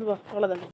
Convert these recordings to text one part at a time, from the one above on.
அவ்வளோதானே.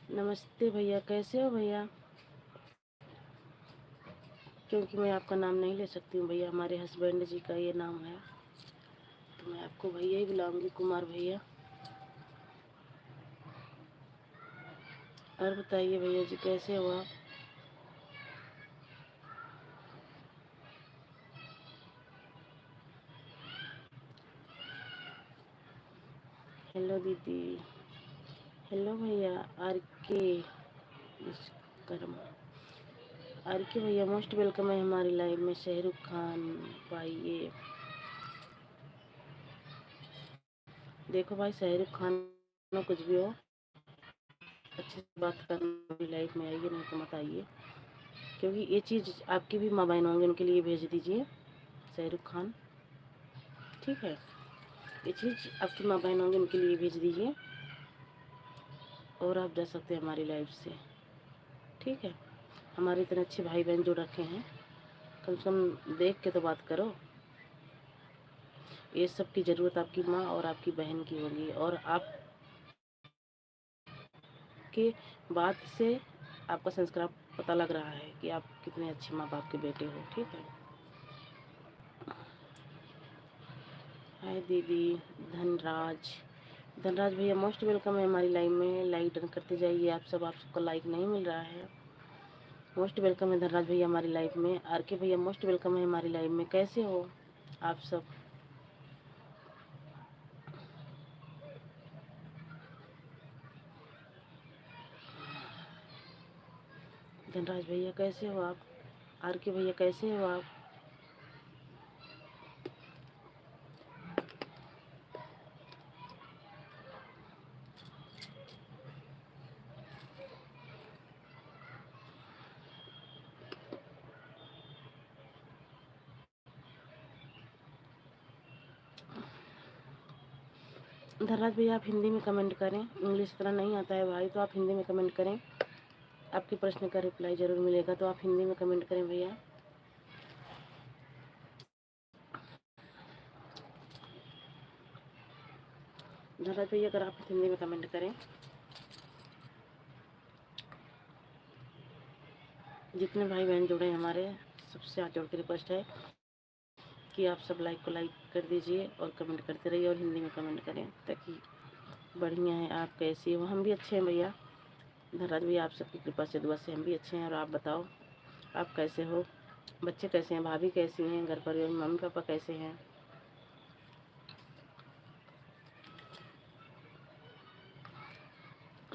नमस्ते भैया, कैसे हो भैया? क्योंकि मैं आपका नाम नहीं ले सकती हूँ भैया, हमारे हस्बैंड जी का ये नाम है, तो मैं आपको भैया ही बुलाऊंगी, कुमार भैया। और बताइए भैया जी, कैसे हो आप? हेलो दीदी। हेलो भैया। आर के विश्वकर्मा। आर के भैया मोस्ट वेलकम है हमारी लाइव में। शाहरुख खान पाइए। देखो भाई, शाहरुख खान हो कुछ भी हो, अच्छे से बात करना लाइव में आइए, नहीं तो मत आइए, क्योंकि ये चीज़ आपकी भी माँ बहन होंगे, उनके लिए भेज दीजिए शाहरुख खान, ठीक है? ये चीज़ आपकी माँ बहन होंगे, उनके लिए भेज दीजिए, और आप जा सकते हैं हमारी लाइव से, ठीक है? हमारे इतने अच्छे भाई बहन जो रखे हैं, कम से कम देख के तो बात करो। ये सब की ज़रूरत आपकी माँ और आपकी बहन की होगी, और आपके बात से आपका संस्कार पता लग रहा है कि आप कितने अच्छे माँ बाप के बेटे हो, ठीक है? हाय दीदी। धनराज। धनराज भैया मोस्ट वेलकम है हमारी लाइव में। लाइक डन करते जाइए आप सबको लाइक नहीं मिल रहा है। मोस्ट वेलकम है धनराज भैया हमारी लाइव में। आर के भैया मोस्ट वेलकम है हमारी लाइव में। कैसे हो आप सब? धनराज भैया कैसे हो आप? आर के भैया कैसे हो आप? धनराज भैया आप हिंदी में कमेंट करें, इंग्लिश इतना नहीं आता है भाई, तो आप हिंदी में कमेंट करें, आपके प्रश्न का रिप्लाई ज़रूर मिलेगा। तो आप हिंदी में कमेंट करें भैया। धनराज भैया अगर आप हिंदी में कमेंट करें। जितने भाई बहन जुड़े हैं हमारे, सबसे हाथ जोड़ के रिक्वेस्ट है कि आप सब लाइक को लाइक कर दीजिए और कमेंट करते रहिए और हिंदी में कमेंट करें, ताकि बढ़िया है। आप कैसी हो? हम भी अच्छे हैं भैया। धनराज भैया आप सबकी कृपा से दुआ से हम भी अच्छे हैं। और आप बताओ आप कैसे हो? बच्चे कैसे हैं? भाभी कैसी हैं? घर पर मम्मी पापा कैसे हैं?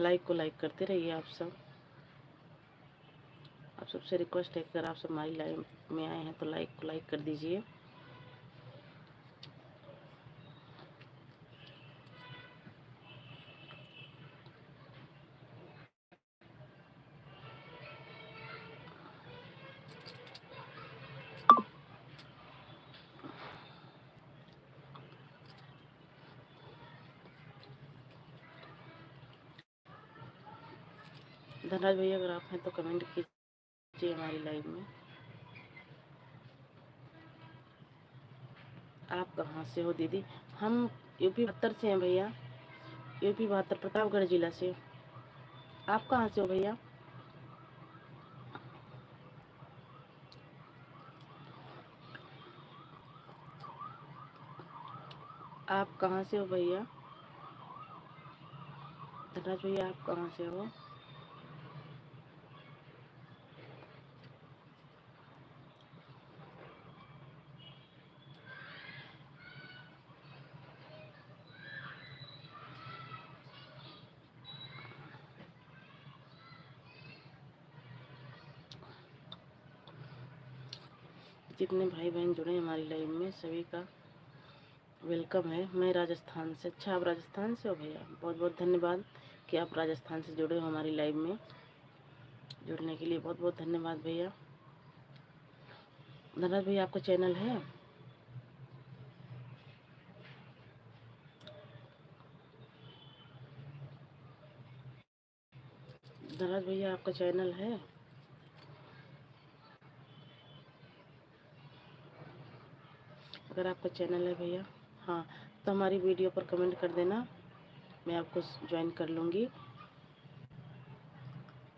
लाइक को लाइक करते रहिए आप सब। आप सबसे रिक्वेस्ट है कि अगर आप सब हमारी लाइव में आए हैं तो लाइक को लाइक कर दीजिए। धनराज भैया अगर आप हैं तो कमेंट कीजिए हमारी लाइव में। आप कहाँ से हो दीदी? हम यूपी 72 से हैं भैया, यूपी 72 प्रतापगढ़ जिला से। आप कहाँ से हो भैया? आप कहाँ से हो भैया? धनराज भैया आप कहाँ से हो? जितने भाई बहन जुड़े हैं हमारी लाइव में सभी का वेलकम है। मैं राजस्थान से। अच्छा आप राजस्थान से हो भैया? बहुत बहुत धन्यवाद कि आप राजस्थान से जुड़े हो हमारी लाइव में। जुड़ने के लिए बहुत बहुत धन्यवाद भैया। धनराज भैया आपका चैनल है? धनराज भैया आपका चैनल है? अगर आपका चैनल है भैया, हाँ, तो हमारी वीडियो पर कमेंट कर देना, मैं आपको ज्वाइन कर लूँगी।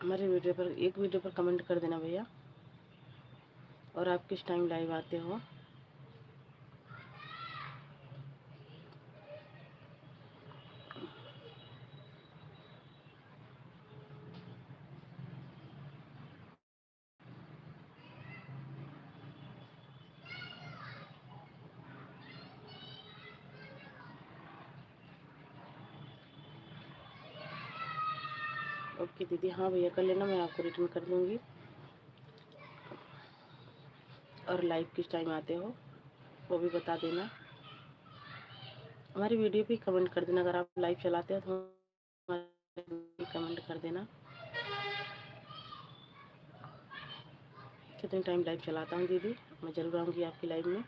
हमारी वीडियो पर एक वीडियो पर कमेंट कर देना भैया। और आप किस टाइम लाइव आते हो? ओके दीदी, हाँ भैया कर लेना, मैं आपको रिटर्न कर दूँगी। और लाइव किस टाइम आते हो वो भी बता देना। हमारी वीडियो पे कमेंट कर देना, अगर आप लाइव चलाते हो तो हमारी कमेंट कर देना कितने टाइम लाइव चलाता हूँ दीदी, मैं ज़रूर आऊँगी आपकी लाइव में।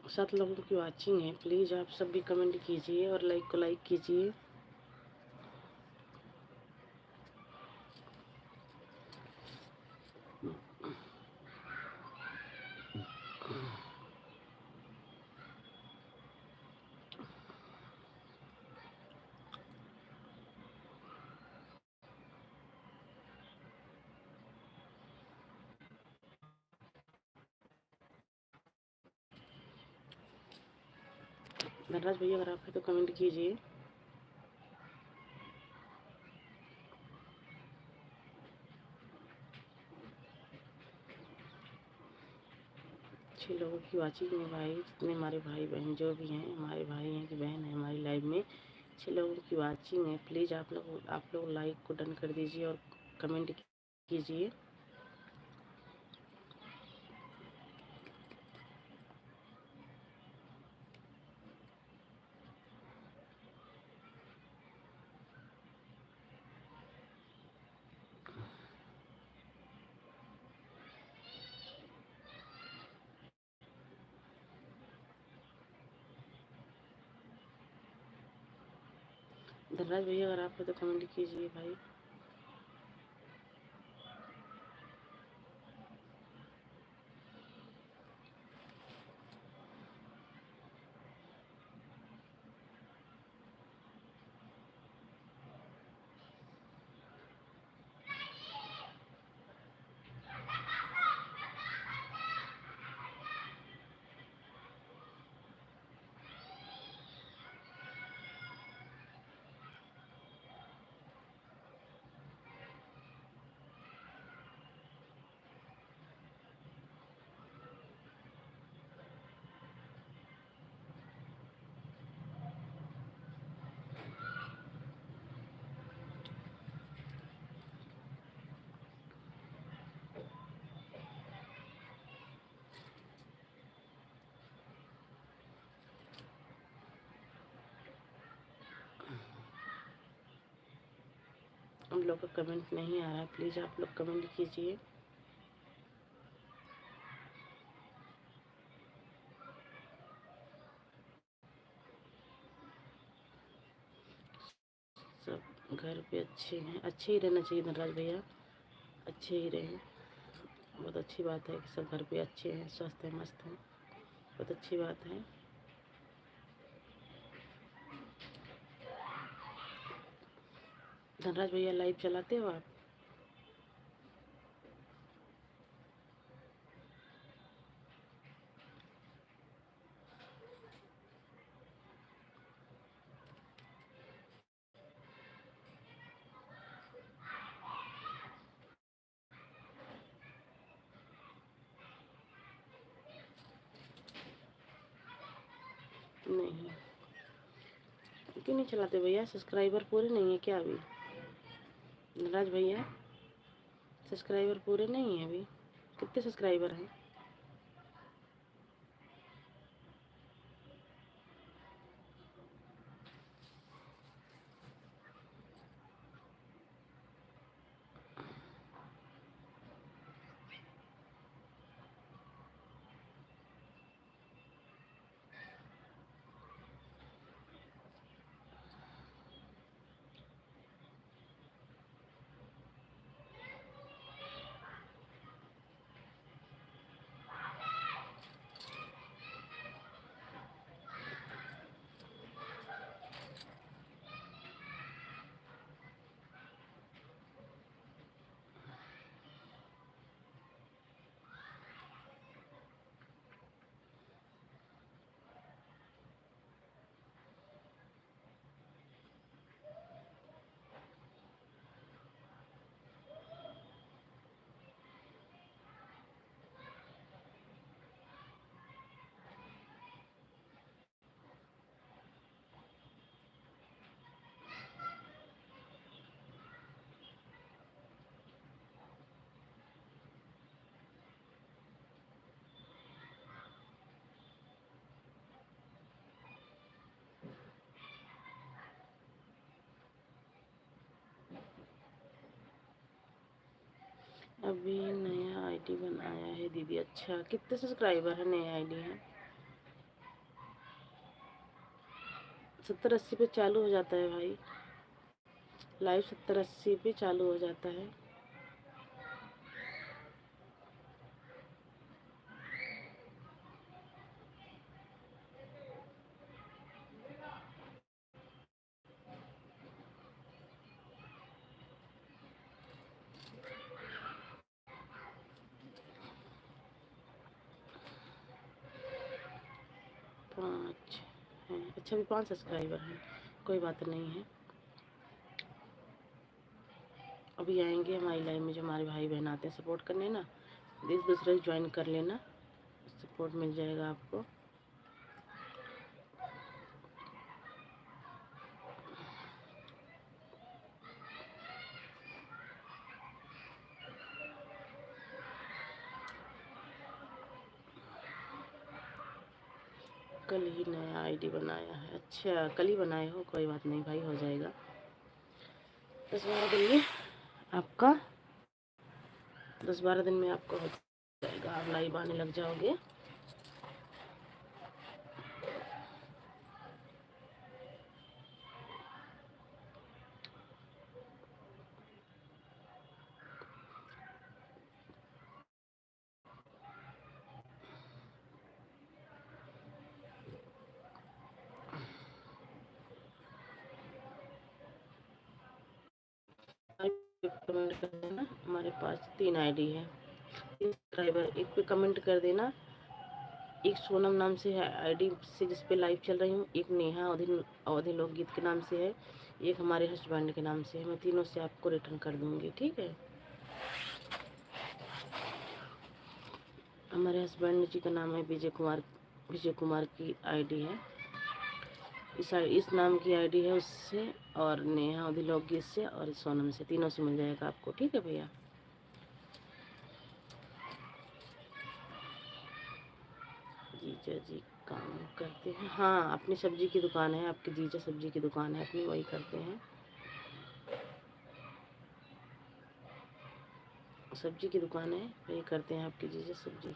सात लोगों की वाचिंग है, प्लीज़ आप सब भी कमेंट कीजिए और लाइक को लाइक कीजिए। धनराज भैया अगर आप हैं तो कमेंट कीजिए। अच्छे लोगों की वाचिंग है भाई, जितने हमारे भाई बहन जो भी हैं, हमारे भाई हैं कि बहन है हमारी लाइव में, अच्छे लोगों की वाचिंग है। प्लीज़ आप लोग लाइक को डन कर दीजिए और कमेंट कीजिए। धनराज भैया अगर आप हैं तो कमेंट कीजिए भाई। हम लोग का कमेंट नहीं आ रहा है, प्लीज़ आप लोग कमेंट कीजिए। सब घर पे अच्छे हैं, अच्छे ही रहना चाहिए धनराज भैया, अच्छे ही रहें। बहुत अच्छी बात है कि सब घर पे अच्छे हैं, स्वस्थ हैं, मस्त हैं, बहुत अच्छी बात है। धनराज भैया लाइव चलाते हो आप? नहीं, क्यों नहीं चलाते भैया? सब्सक्राइबर पूरे नहीं है क्या अभी? धनराज भैया सब्सक्राइबर पूरे नहीं है अभी? कितने सब्सक्राइबर हैं? अभी नया आईडी बनाया है दीदी। अच्छा, कितने सब्सक्राइबर है नया आईडी है? 70-80 पे चालू हो जाता है भाई लाइव, 70-80 पे चालू हो जाता है। पाँच हैं, अच्छा, अभी 5 सब्सक्राइबर हैं, कोई बात नहीं है। अभी आएंगे हमारी लाइव में जो हमारे भाई बहन आते हैं सपोर्ट करने ना, एक दूसरे को ज्वाइन कर लेना, सपोर्ट मिल जाएगा आपको। कल ही नया आईडी बनाया है? अच्छा, कल ही बनाए हो, कोई बात नहीं भाई, हो जाएगा 10-12 दिन में आपका, 10-12 दिन में आपका हो जाएगा, आप लाइव आने लग जाओगे। कमेंट कर देना, हमारे पास 3 आईडी है, सब्सक्राइबर। एक पे कमेंट कर देना, एक सोनम नाम से है आईडी से जिस पे लाइव चल रही हूँ, एक नेहा अवधि लोकगीत के नाम से है, एक हमारे हस्बैंड के नाम से है। मैं तीनों से आपको रिटर्न कर दूंगी, ठीक है। हमारे हस्बैंड जी का नाम है विजय कुमार, विजय कुमार की आईडी है, इस नाम की आईडी है उससे, और नेहा अवधि लोकगीत से और सोनम से, तीनों से मिल जाएगा आपको, ठीक है भैया। जीजा जी काम करते हैं? हाँ, अपनी सब्जी की दुकान है, आपके जीजा सब्जी की दुकान है अपनी, वही करते हैं, सब्जी की दुकान है, वही करते हैं आपके जीजा सब्जी।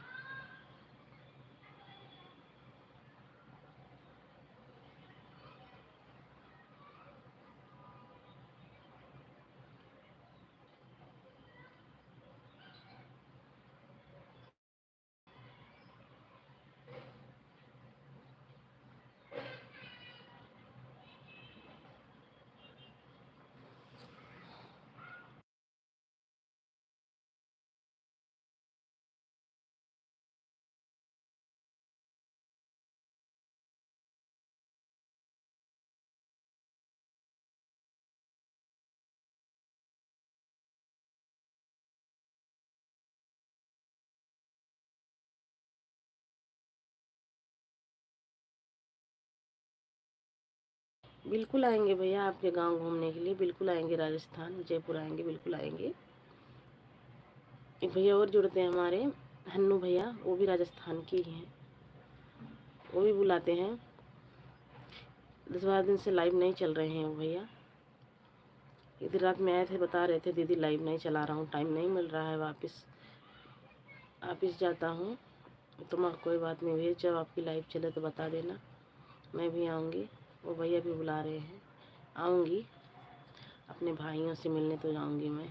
बिल्कुल आएंगे भैया, आपके गांव घूमने के लिए बिल्कुल आएंगे, राजस्थान जयपुर आएंगे, बिल्कुल आएंगे। एक भैया और जुड़ते हैं हमारे, हन्नू भैया, वो भी राजस्थान के ही हैं, वो भी बुलाते हैं। 10-12 दिन से लाइव नहीं चल रहे हैं वो भैया, इधर रात में आए थे, बता रहे थे दीदी लाइव नहीं चला रहा हूँ, टाइम नहीं मिल रहा है, वापस जाता हूँ। तो मैं कोई बात नहीं भैया, जब आपकी लाइव चले तो बता देना, मैं भी आऊँगी। वो भैया भी बुला रहे हैं, आऊँगी, अपने भाइयों से मिलने तो जाऊँगी मैं।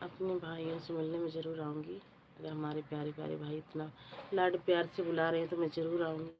अपने भाइयों से मिलने में ज़रूर आऊँगी, अगर हमारे प्यारे प्यारे भाई इतना लाड प्यार से बुला रहे हैं तो मैं ज़रूर आऊँगी।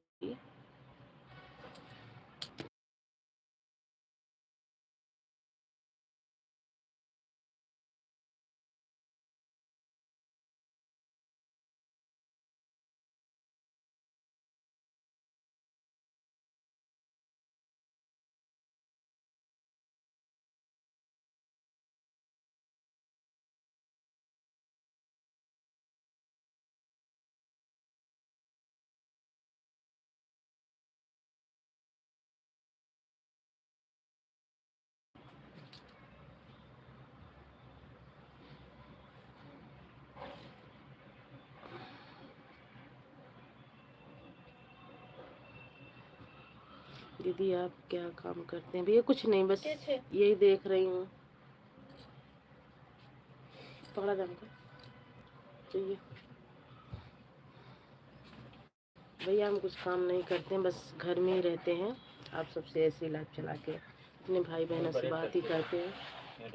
दीदी आप क्या काम करते हैं? भैया कुछ नहीं, बस यही देख रही हूँ, पकड़ा जाम का चाहिए। भैया हम कुछ काम नहीं करते हैं, बस घर में ही रहते हैं, आप सबसे ऐसे लाइव चला के अपने भाई बहनों से बात ही करते हैं,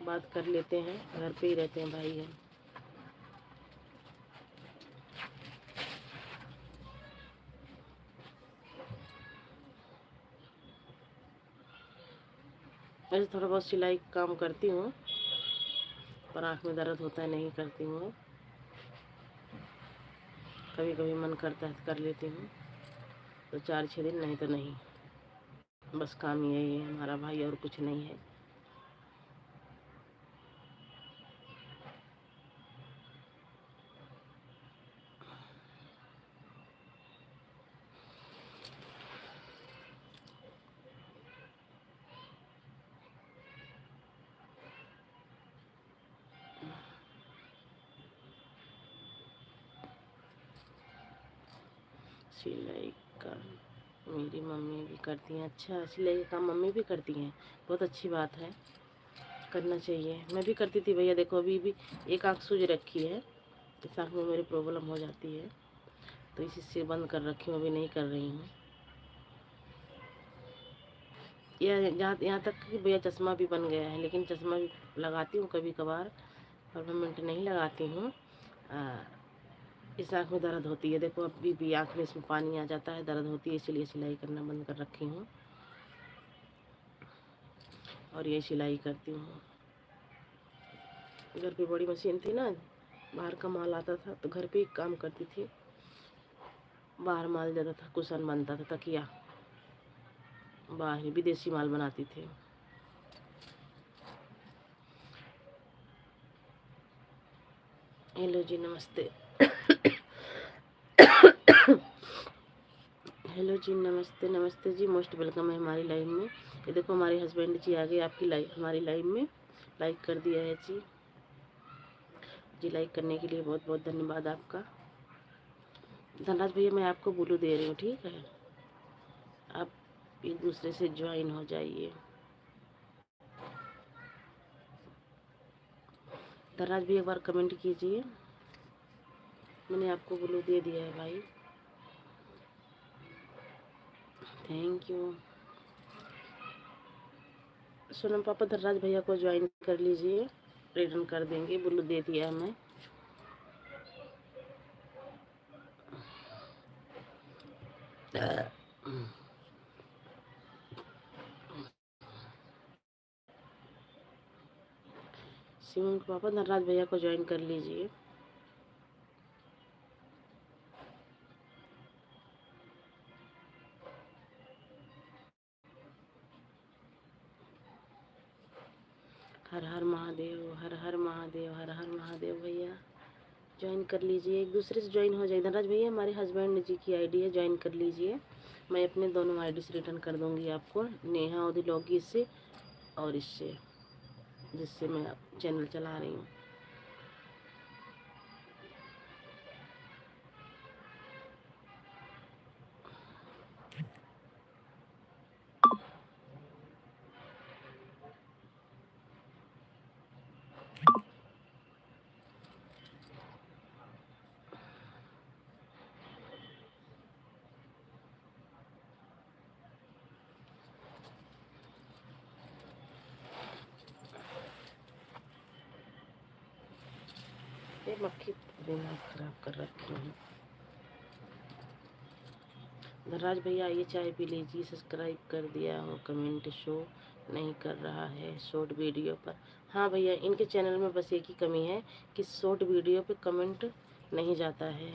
बात कर लेते हैं, घर पे ही रहते हैं भाई हम। वैसे थोड़ा बहुत सिलाई काम करती हूँ, पर आँख में दर्द होता है, नहीं करती हूँ। कभी कभी मन करता है तो कर लेती हूँ, तो 4-6 दिन, नहीं तो नहीं। बस काम यही है हमारा भाई, और कुछ नहीं है। सिलाई का मेरी मम्मी भी करती हैं। अच्छा, सिलाई का काम मम्मी भी करती हैं, बहुत अच्छी बात है, करना चाहिए। मैं भी करती थी भैया, देखो अभी भी एक आँख सूज रखी है, इस आँख में मेरी प्रॉब्लम हो जाती है, तो इसी से बंद कर रखी हूँ, अभी नहीं कर रही हूँ। यहाँ तक कि भैया चश्मा भी बन गया है, लेकिन चश्मा भी लगाती हूँ कभी कभार, परमानेंट नहीं लगाती हूँ। इस आँख में दर्द होती है, देखो अभी भी आँख में इसमें पानी आ जाता है, दर्द होती है, इसलिए सिलाई करना बंद कर रखी हूँ, और ये सिलाई करती हूँ। घर पे बड़ी मशीन थी ना, बाहर का माल आता था तो घर पे ही काम करती थी, बाहर माल जाता था, कुशन बनता था, तकिया बाहर विदेशी माल बनाती थी। हेलो जी, नमस्ते। हेलो जी, नमस्ते। नमस्ते जी, मोस्ट वेलकम है हमारी लाइव में। ये देखो हमारे हस्बैंड जी आ गए आपकी लाइव, हमारी लाइव में लाइक कर दिया है जी। जी लाइक करने के लिए बहुत बहुत धन्यवाद आपका। धनराज भैया, मैं आपको ब्लू दे रही हूँ, ठीक है, आप एक दूसरे से ज्वाइन हो जाइए। धनराज भैया एक बार कमेंट कीजिए, मैंने आपको ब्लू दे दिया है भाई, थैंक यू। सोनम पापा धनराज भैया को ज्वाइन कर लीजिए, रिटर्न कर देंगे, ब्लू दे दिया है मैं। सिमन के पापा धनराज भैया को ज्वाइन कर लीजिए। हर हर महादेव, हर हर महादेव, हर हर महादेव। भैया ज्वाइन कर लीजिए, एक दूसरे से ज्वाइन हो जाए। धनराज भैया हमारे हस्बैंड जी की आईडी है, ज्वाइन कर लीजिए, मैं अपने दोनों आईडी से रिटर्न कर दूंगी आपको, नेहा ओदिलॉगी से और इससे, जिससे मैं चैनल चला रही हूँ। ये मक्खी दिमाग खराब कर रखी है। धनराज भैया ये चाय पी लीजिए, सब्सक्राइब कर दिया हो, कमेंट शो नहीं कर रहा है शॉर्ट वीडियो पर। हाँ भैया, इनके चैनल में बस एक ही कमी है कि शॉर्ट वीडियो पे कमेंट नहीं जाता है,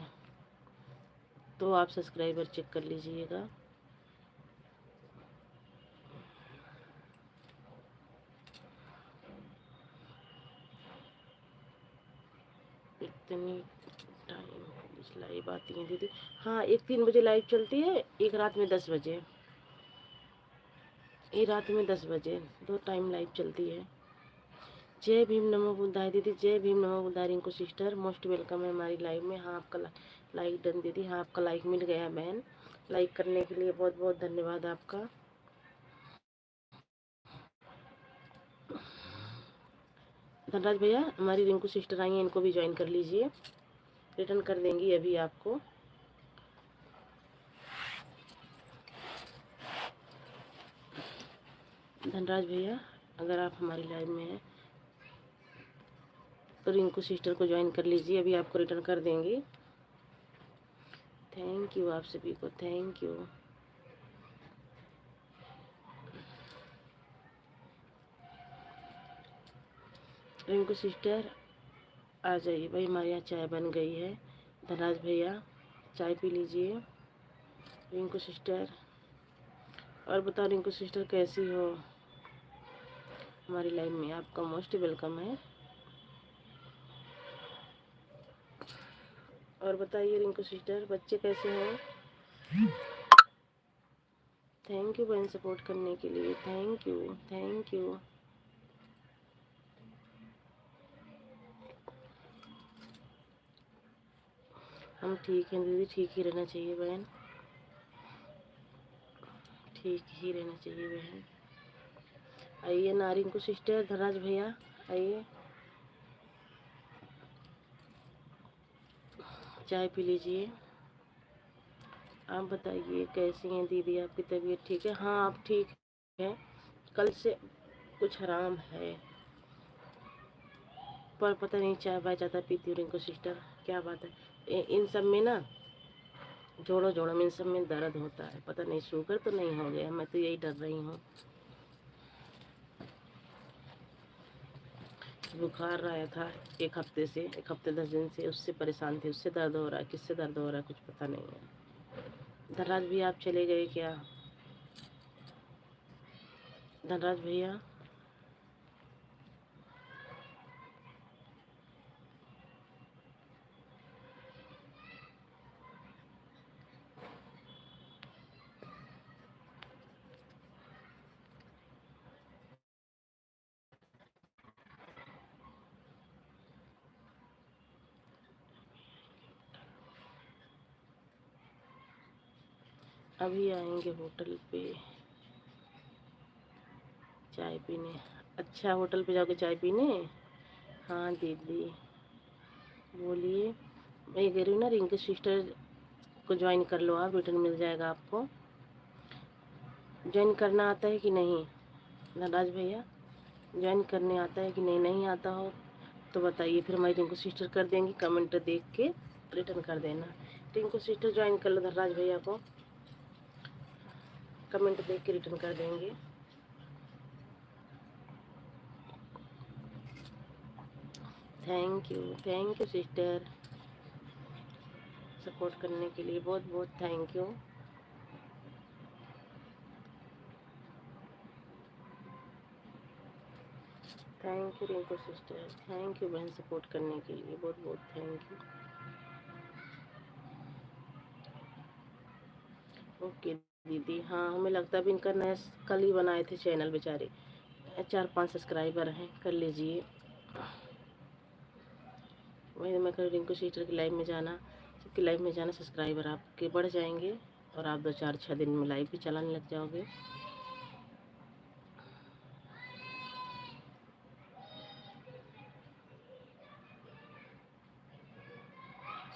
तो आप सब्सक्राइबर चेक कर लीजिएगा। इतनी टाइम लाइव आती है दीदी? हाँ, एक 3 बजे लाइव चलती है, एक रात में 10 बजे, एक रात में 10 बजे, 2 टाइम लाइव चलती है। जय भीम नमो बुद्धाय दीदी, जय भीम नमो बुद्धाय रिंकू सिस्टर, मोस्ट वेलकम है हमारी लाइव में। हाँ, आपका लाइक डन दीदी, हाँ आपका लाइक मिल गया है बहन, लाइक करने के लिए बहुत बहुत धन्यवाद आपका। धनराज भैया हमारी रिंकू सिस्टर आई हैं, इनको भी ज्वाइन कर लीजिए, रिटर्न कर देंगी अभी आपको। धनराज भैया अगर आप हमारी लाइव में हैं तो रिंकू सिस्टर को ज्वाइन कर लीजिए, अभी आपको रिटर्न कर देंगी। थैंक यू आप सभी को, थैंक यू। रिंकू सिस्टर आ जाइए भाई, हमारे यहाँ चाय बन गई है। धनराज भैया चाय पी लीजिए रिंकू सिस्टर। और बताओ रिंकू सिस्टर कैसी हो? हमारी लाइफ में आपका मोस्ट वेलकम है। और बताइए रिंकू सिस्टर बच्चे कैसे हैं? थैंक यू बहन सपोर्ट करने के लिए, थैंक यू थैंक यू। हम ठीक हैं दीदी, ठीक ही रहना चाहिए बहन, ठीक ही रहना चाहिए बहन। आइए ना रिंकू सिस्टर, धनराज भैया आइए, चाय पी लीजिए। आप बताइए कैसी हैं दीदी, आपकी तबीयत ठीक है? हाँ आप ठीक हैं, कल से कुछ आराम है, पर पता नहीं चाय बाय ज़्यादा पीती हूँ रिंकू सिस्टर, क्या बात है। इन सब में ना जोड़ों जोड़ों में इन सब में दर्द होता है, पता नहीं शुगर तो नहीं हो गया, मैं तो यही डर रही हूँ। बुखार आया था एक हफ्ते से, एक हफ्ते 10 दिन से, उससे परेशान थी, उससे दर्द हो रहा है, किससे दर्द हो रहा है कुछ पता नहीं है। धनराज भैया आप चले गए क्या? धनराज भैया अभी आएंगे होटल पे चाय पीने। अच्छा होटल पे जाओगे चाय पीने? हाँ दीदी बोलिए। मैं ये कह रही हूँ ना रिंकू सिस्टर को ज्वाइन कर लो, आप रिटर्न मिल जाएगा आपको। ज्वाइन करना आता है कि नहीं नटराज भैया? ज्वाइन करने आता है कि नहीं? नहीं आता हो तो बताइए, फिर हमारी रिंकू सिस्टर कर देंगी, कमेंट देख के रिटर्न कर देना। रिंकू सिस्टर ज्वाइन कर लो धनराज भैया को, कमेंट देख के रिटर्न कर देंगे। थैंक यू सिस्टर, सपोर्ट करने के लिए बहुत बहुत thank you. Thank you Rinku sister, thank you बहन सपोर्ट करने के लिए बहुत बहुत थैंक यू। ओके दीदी, हाँ हमें लगता है भी इनका नया कल ही बनाए थे चैनल बेचारे, 4-5 सब्सक्राइबर हैं, कर लीजिए। वही मैं कर रिंकू सिस्टर की लाइव में जाना, सबकी लाइव में जाना, सब्सक्राइबर आपके बढ़ जाएंगे और आप 2-4-6 दिन में लाइव भी चलाने लग जाओगे।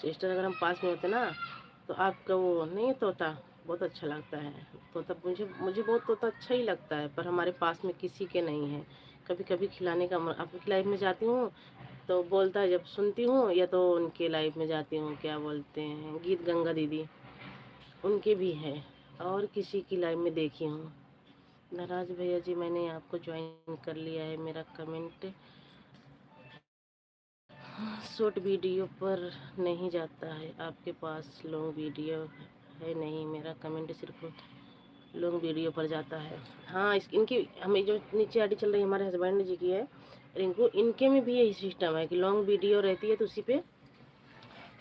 सिस्टर अगर हम पास में होते ना तो आपका वो नहीं तोता बहुत अच्छा लगता है, तोता मुझे मुझे बहुत तोता अच्छा ही लगता है, पर हमारे पास में किसी के नहीं है। कभी कभी खिलाने का आपकी लाइव में जाती हूँ तो बोलता है, जब सुनती हूँ या तो उनके लाइव में जाती हूँ, क्या बोलते हैं गीत गंगा दीदी, उनके भी है, और किसी की लाइव में देखी हूँ। नाराज भैया जी मैंने आपको ज्वाइन कर लिया है, मेरा कमेंट शॉर्ट वीडियो पर नहीं जाता है, आपके पास लॉन्ग वीडियो है नहीं, मेरा कमेंट सिर्फ लॉन्ग वीडियो पर जाता है। हाँ इनकी हमें जो नीचे आईडी चल रही है हमारे हस्बैंड जी की है रिंकू, इनके में भी यही सिस्टम है कि लॉन्ग वीडियो रहती है तो उसी पे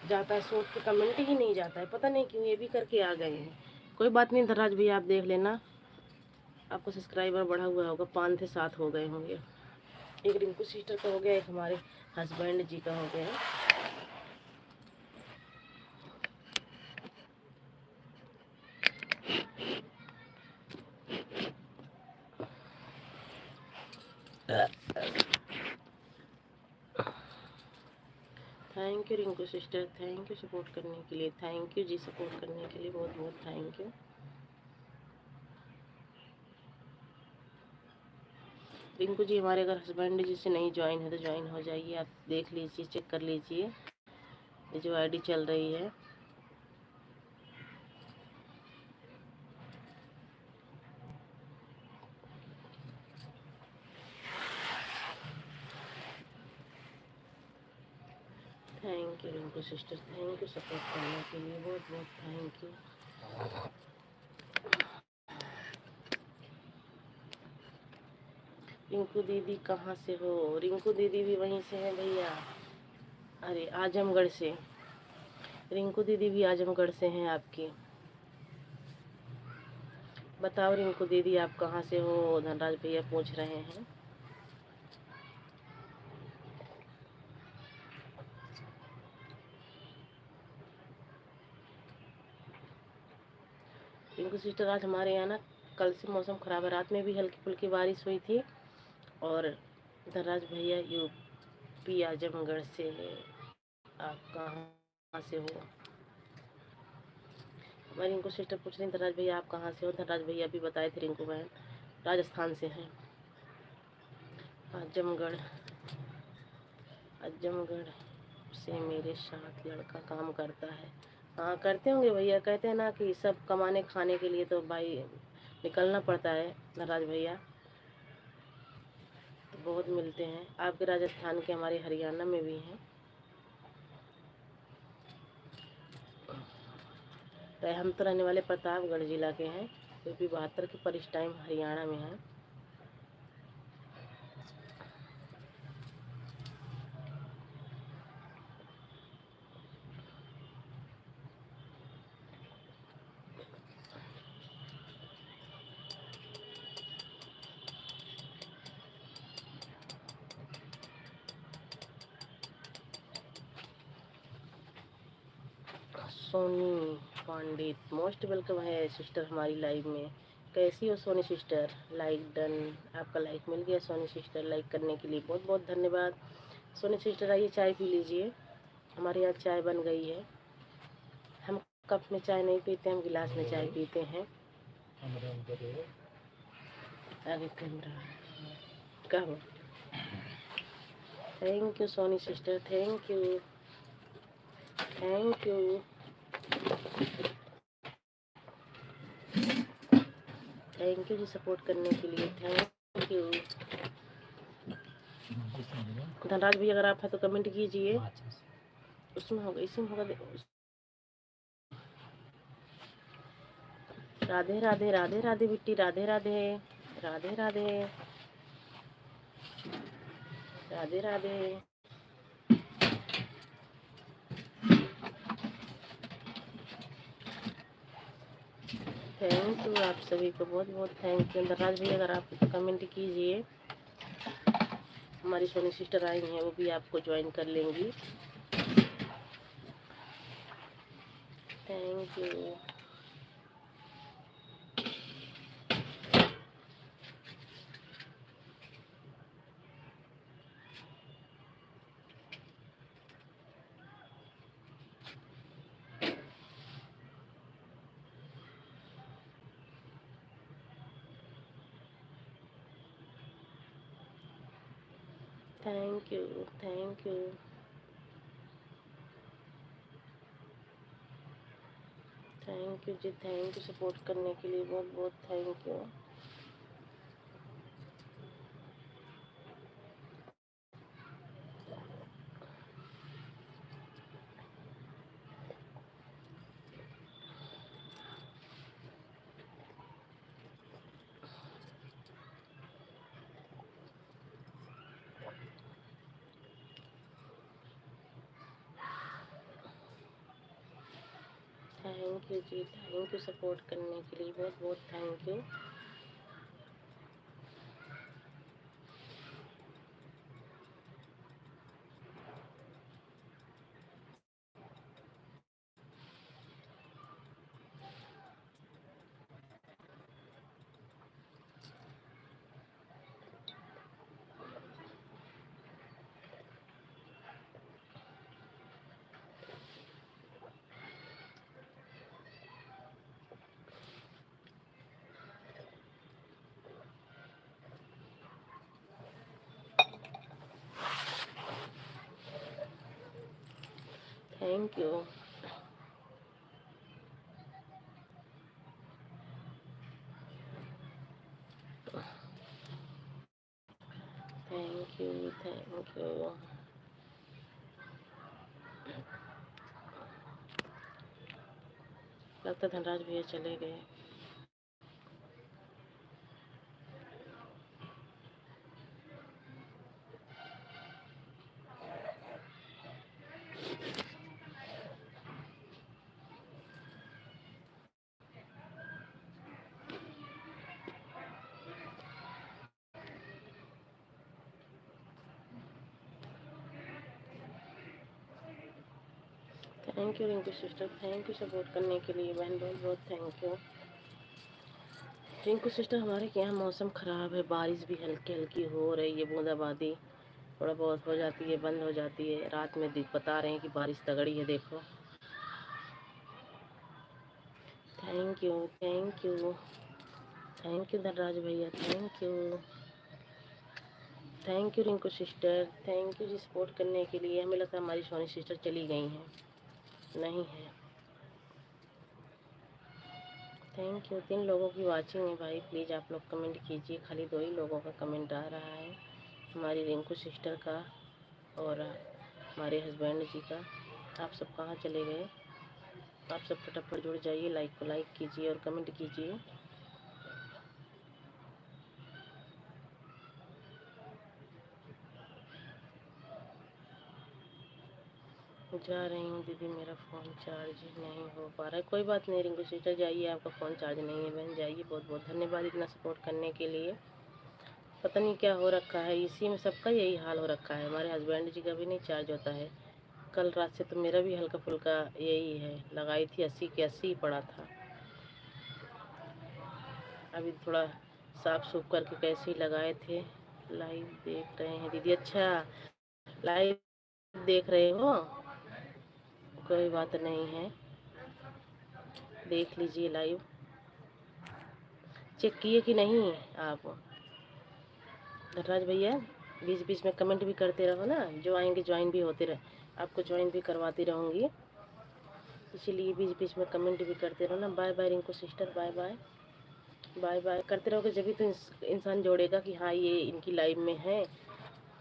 जाता है, शॉर्ट पे कमेंट ही नहीं जाता है, पता नहीं क्यों, ये भी करके आ गए हैं। कोई बात नहीं धनराज भैया आप देख लेना, आपको सब्सक्राइबर बढ़ा हुआ होगा, 5 से 7 हो गए होंगे। एक रिंकू सिस्टर का हो गया, एक हमारे हस्बैंड जी का हो गया। Thank you Rinku sister, thank you support करने के लिए, थैंक यू जी सपोर्ट करने के लिए बहुत बहुत थैंक यू। रिंकू जी हमारे अगर हस्बैंड जी से नहीं ज्वाइन है तो ज्वाइन हो जाइए, आप देख लीजिए, चेक कर लीजिए ये जो आईडी चल रही है। Thank you Rinku sister, thank you support करने के लिए, बहुत बहुत थैंक यू। रिंकू दीदी कहाँ से हो? रिंकू दीदी भी वहीं से है भैया, अरे आजमगढ़ से। रिंकू दीदी भी आजमगढ़ से हैं आपकी। बताओ रिंकू दीदी आप कहाँ से हो? धनराज भैया पूछ रहे हैं। रिंकू सिस्टर आज हमारे यहाँ ना कल से मौसम ख़राब है, रात में भी हल्की फुल्की बारिश हुई थी। और धनराज भैया यूपी आजमगढ़ से, आप कहाँ से हो? मैं रिंकू सिस्टर पूछ रही धनराज भैया आप कहाँ से हो? धनराज भैया भी बताए थे रिंकू बहन राजस्थान से हैं। आजमगढ़, आजमगढ़ से मेरे साथ लड़का काम करता है। हाँ करते होंगे भैया, कहते हैं ना कि सब कमाने खाने के लिए तो भाई निकलना पड़ता है धनराज भैया, तो बहुत मिलते हैं। आपके राजस्थान के हमारे हरियाणा में भी हैं। तो हम तो रहने वाले प्रतापगढ़ जिला के हैं, यूपी 72 के, पर इस टाइम हरियाणा में हैं। सोनी पंडित मोस्ट वेलकम है सिस्टर हमारी लाइव में। कैसी हो सोनी सिस्टर? लाइक डन, आपका लाइक मिल गया सोनी सिस्टर, लाइक करने के लिए बहुत बहुत धन्यवाद। सोनी सिस्टर आइए चाय पी लीजिए, हमारे यहाँ चाय बन गई है। हम कप में चाय नहीं पीते, हम गिलास में चाय पीते हैं। आगे कैमरा कहो। Thank you Soni sister, thank you, thank you, thank you ji support करने के लिए, थैंक यू। धनराज भी अगर आप है तो कमेंट कीजिए, उसमें होगा इसी में होगा। राधे राधे, राधे राधे बिट्टी, राधे राधे, राधे राधे, राधे राधे। थैंक यू आप सभी को, बहुत बहुत थैंक यू। धनराज भी अगर आप तो कमेंट कीजिए। हमारी सोनी सिस्टर आई हैं, वो भी आपको ज्वाइन कर लेंगी। Thank you. Thank you, thank you, thank you ji, thank you support करने के लिए, बहुत बहुत thank you. Thank you ji, thank you support करने के लिए, बहुत बहुत thank you. Thank you, thank you, thank you. लगता धनराज भैया चले गए। Thank you Rinku sister, thank you support करने के लिए बहन, बहुत बहुत थैंक यू। रिंकू सिस्टर हमारे यहाँ मौसम ख़राब है, बारिश भी हल्की हल्की हो रही है, बूंदाबांदी थोड़ा बहुत हो जाती है, बंद हो जाती है। रात में बता रहे हैं कि बारिश तगड़ी है, देखो। Thank you thank you thank you Dhanraj भैया, thank you. Thank you Rinku sister, thank you ji support करने के लिए। हमें लगता है हमारी सोनी सिस्टर चली गई हैं, नहीं है। Thank you. 3 लोगों की वाचिंग है भाई, प्लीज़ आप लोग कमेंट कीजिए। खाली 2 ही लोगों का कमेंट आ रहा है, हमारी रिंकू सिस्टर का और हमारे हस्बैंड जी का। आप सब कहाँ चले गए? आप सब फटाफट जुड़ जाइए, लाइक को लाइक कीजिए और कमेंट कीजिए। जा रही हूँ दीदी, मेरा फ़ोन चार्ज नहीं हो पा रहा है। कोई बात नहीं रिंकू सिस्टर, जाइए, आपका फ़ोन चार्ज नहीं है बहन, जाइए। बहुत बहुत धन्यवाद इतना सपोर्ट करने के लिए। पता नहीं क्या हो रखा है, इसी में सबका यही हाल हो रखा है। हमारे हस्बैंड जी का भी नहीं चार्ज होता है। कल रात से तो मेरा भी हल्का फुल्का यही है, लगाई थी 80 के 80 ही पड़ा था। अभी थोड़ा साफ सूफ करके कैसे ही लगाए थे। लाइव देख रहे हैं दीदी? अच्छा, लाइव देख रहे हो, कोई बात नहीं है, देख लीजिए लाइव। चेक किए कि नहीं आप धनराज भैया? बीच बीच में कमेंट भी करते रहो ना, जो आएंगे ज्वाइन भी होते रहे, आपको ज्वाइन भी करवाती रहूँगी, इसीलिए बीच बीच में कमेंट भी करते रहो ना। Bye bye Rinku sister, bye bye bye bye. करते रहोगे जब भी तो इंसान जोड़ेगा कि हाँ ये इनकी लाइव में है,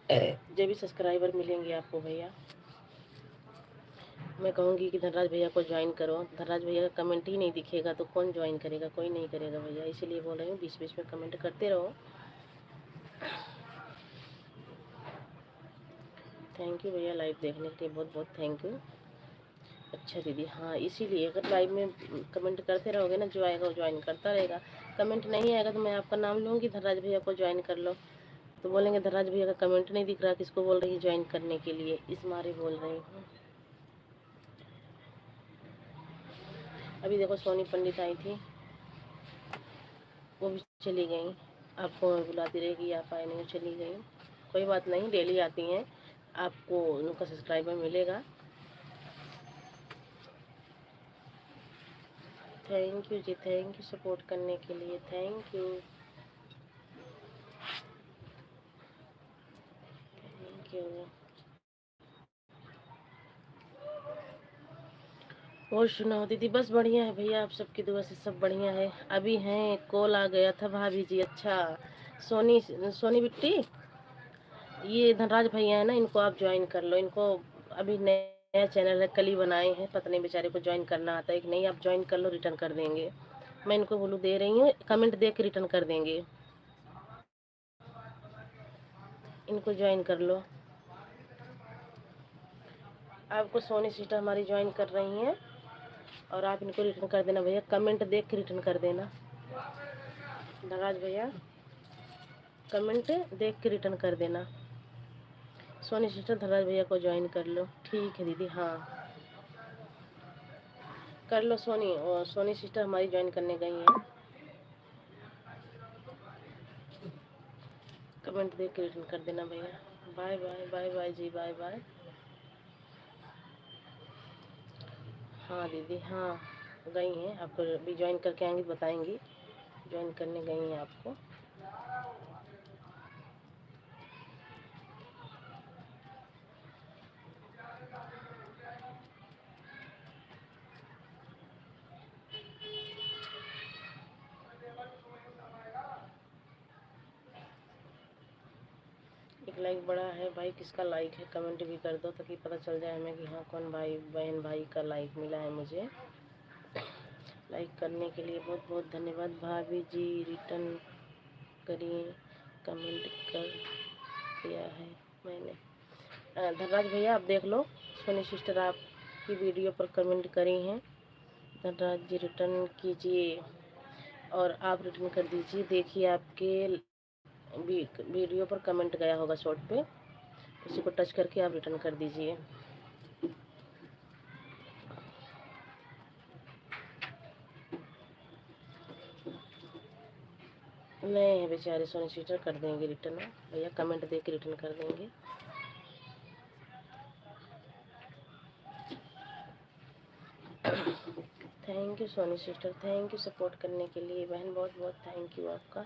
जब भी सब्सक्राइबर मिलेंगे आपको भैया। मैं कहूँगी कि धनराज भैया को ज्वाइन करो, धनराज भैया का कमेंट ही नहीं दिखेगा तो कौन ज्वाइन करेगा? कोई नहीं करेगा भैया, इसीलिए बोल रही हूँ बीच बीच में कमेंट करते रहो। थैंक यू भैया लाइव देखने के लिए, बहुत बहुत थैंक यू। अच्छा दीदी, हाँ इसीलिए अगर लाइव में कमेंट करते रहोगे ना, जो आएगा वो ज्वाइन करता रहेगा। कमेंट नहीं आएगा तो मैं आपका नाम लूँगी, धनराज भैया को ज्वाइन कर लो, तो बोलेंगे धनराज भैया का कमेंट नहीं दिख रहा, किसको बोल रही है ज्वाइन करने के लिए, इस मारे बोल रही हूँ। अभी देखो सोनी पंडित आई थी, वो भी चली गई। आपको मैं बुलाती रहेगी, आप आए नहीं, चली गई। कोई बात नहीं, डेली आती हैं, आपको उनका सब्सक्राइबर मिलेगा। Thank you ji, thank you support करने के लिए, थैंक यू थैंक यू। और सुनाओ दीदी? बस बढ़िया है भैया, आप सबकी दुआ से सब बढ़िया है। अभी हैं, कॉल आ गया था भाभी जी। अच्छा, सोनी सोनी बिट्टी, ये धनराज भैया है ना, इनको आप ज्वाइन कर लो। इनको अभी नया चैनल है, कल ही बनाए हैं, पता नहीं बेचारे को ज्वाइन करना आता है कि नहीं। आप ज्वाइन कर लो, रिटर्न कर देंगे। मैं इनको बोलूँ दे रही हूँ, कमेंट दे के रिटर्न कर देंगे। इनको ज्वाइन कर लो। आपको सोनी सिस्टर हमारी ज्वाइन कर रही हैं और आप इनको रिटर्न कर देना भैया, कमेंट देख के रिटर्न कर देना धनराज भैया, कमेंट देख के रिटर्न कर देना। सोनी सिस्टर धनराज भैया को ज्वाइन कर लो। ठीक है दीदी, हाँ कर लो सोनी। और सोनी सिस्टर हमारी ज्वाइन करने गई हैं, कमेंट देख के रिटर्न कर देना भैया। बाय बाय बाय बाय जी, बाय बाय। हाँ दीदी, हाँ गई हैं, आपको अभी ज्वाइन करके आएंगी तो बताएंगी, ज्वाइन करने गई हैं आपको। एक लाइक बड़ा है भाई, किसका लाइक है कमेंट भी कर दो ताकि पता चल जाए हमें कि हाँ कौन भाई बहन भाई का लाइक मिला है मुझे। लाइक करने के लिए बहुत बहुत धन्यवाद। भाभी जी रिटर्न करिए, कमेंट कर दिया है मैंने। धनराज भैया आप देख लो, सोनी सिस्टर आपकी वीडियो पर कमेंट करी हैं। धनराज जी रिटर्न कीजिए और आप रिटर्न कर दीजिए। देखिए आपके वीडियो पर कमेंट गया होगा शॉर्ट पे, उसी को टच करके आप रिटर्न कर दीजिए। नहीं है बेचारे सोनी सिस्टर, कर देंगे रिटर्न भैया, कमेंट दे के रिटर्न कर देंगे। Thank you Soni sister, thank you support करने के लिए बहन, बहुत बहुत थैंक यू आपका।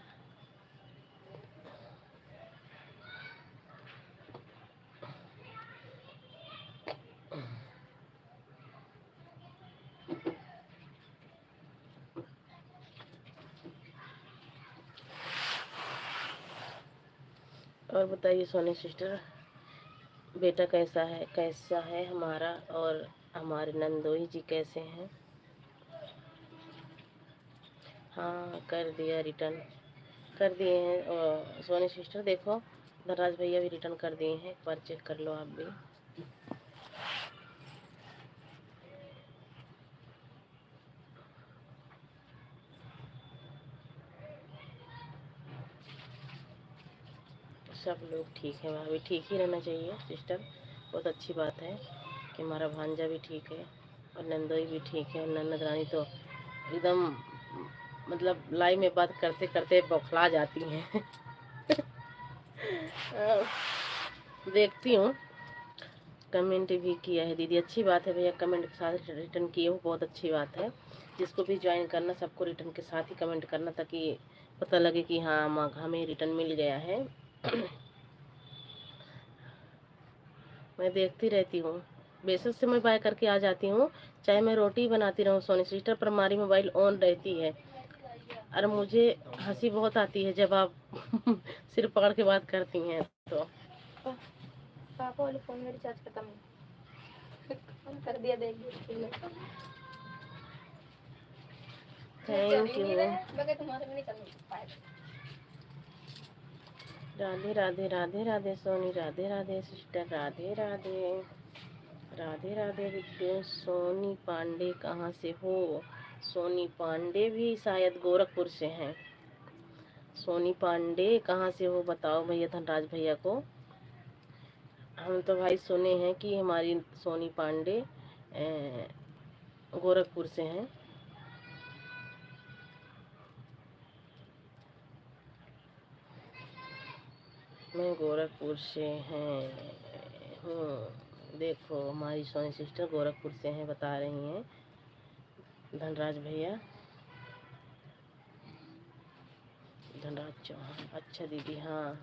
और बताइए सोनी सिस्टर, बेटा कैसा है हमारा, और हमारे नंदोई जी कैसे हैं? हाँ कर दिया रिटर्न, कर दिए हैं। और सोनी सिस्टर देखो, धनराज भैया भी रिटर्न कर दिए हैं, एक बार चेक कर लो आप भी। सब लोग ठीक है, भाभी ठीक ही रहना चाहिए सिस्टर, बहुत अच्छी बात है कि हमारा भांजा भी ठीक है और नंदोई भी ठीक है। ननद रानी तो एकदम मतलब लाइव में बात करते करते बौखला जाती हैं। देखती हूँ, कमेंट भी किया है दीदी, अच्छी बात है भैया, कमेंट के साथ रिटर्न किए हो, बहुत अच्छी बात है। जिसको भी ज्वाइन करना सबको रिटर्न के साथ ही कमेंट करना, ताकि पता लगे कि हाँ हमें रिटर्न मिल गया है। मैं देखती रहती हूँ, बेसिस से मैं बाय करके आ जाती हूँ, चाहे मैं रोटी बनाती रहूँ सोनी सिस्टर, पर हमारी मोबाइल ऑन रहती है। और मुझे हंसी बहुत आती है जब आप सिर पकड़ के बात करती हैं तो। पापा वाले फोन में रिचार्ज खत्म कर दिया, देखिए। Thank you. Radhe Radhe Radhe Radhe Soni, Radhe Radhe sister, Radhe Radhe Radhe Radhe Bittu. Soni Pandey कहाँ से हो? सोनी पांडे भी शायद गोरखपुर से हैं। सोनी पांडे कहाँ से हो बताओ भैया, धनराज भैया को। हम तो भाई सुने हैं कि हमारी सोनी पांडे गोरखपुर से हैं। मैं गोरखपुर से हैं हूँ। देखो हमारी सोनी सिस्टर गोरखपुर से हैं, बता रही हैं धनराज भैया। धनराज चौहान, अच्छा दीदी हाँ।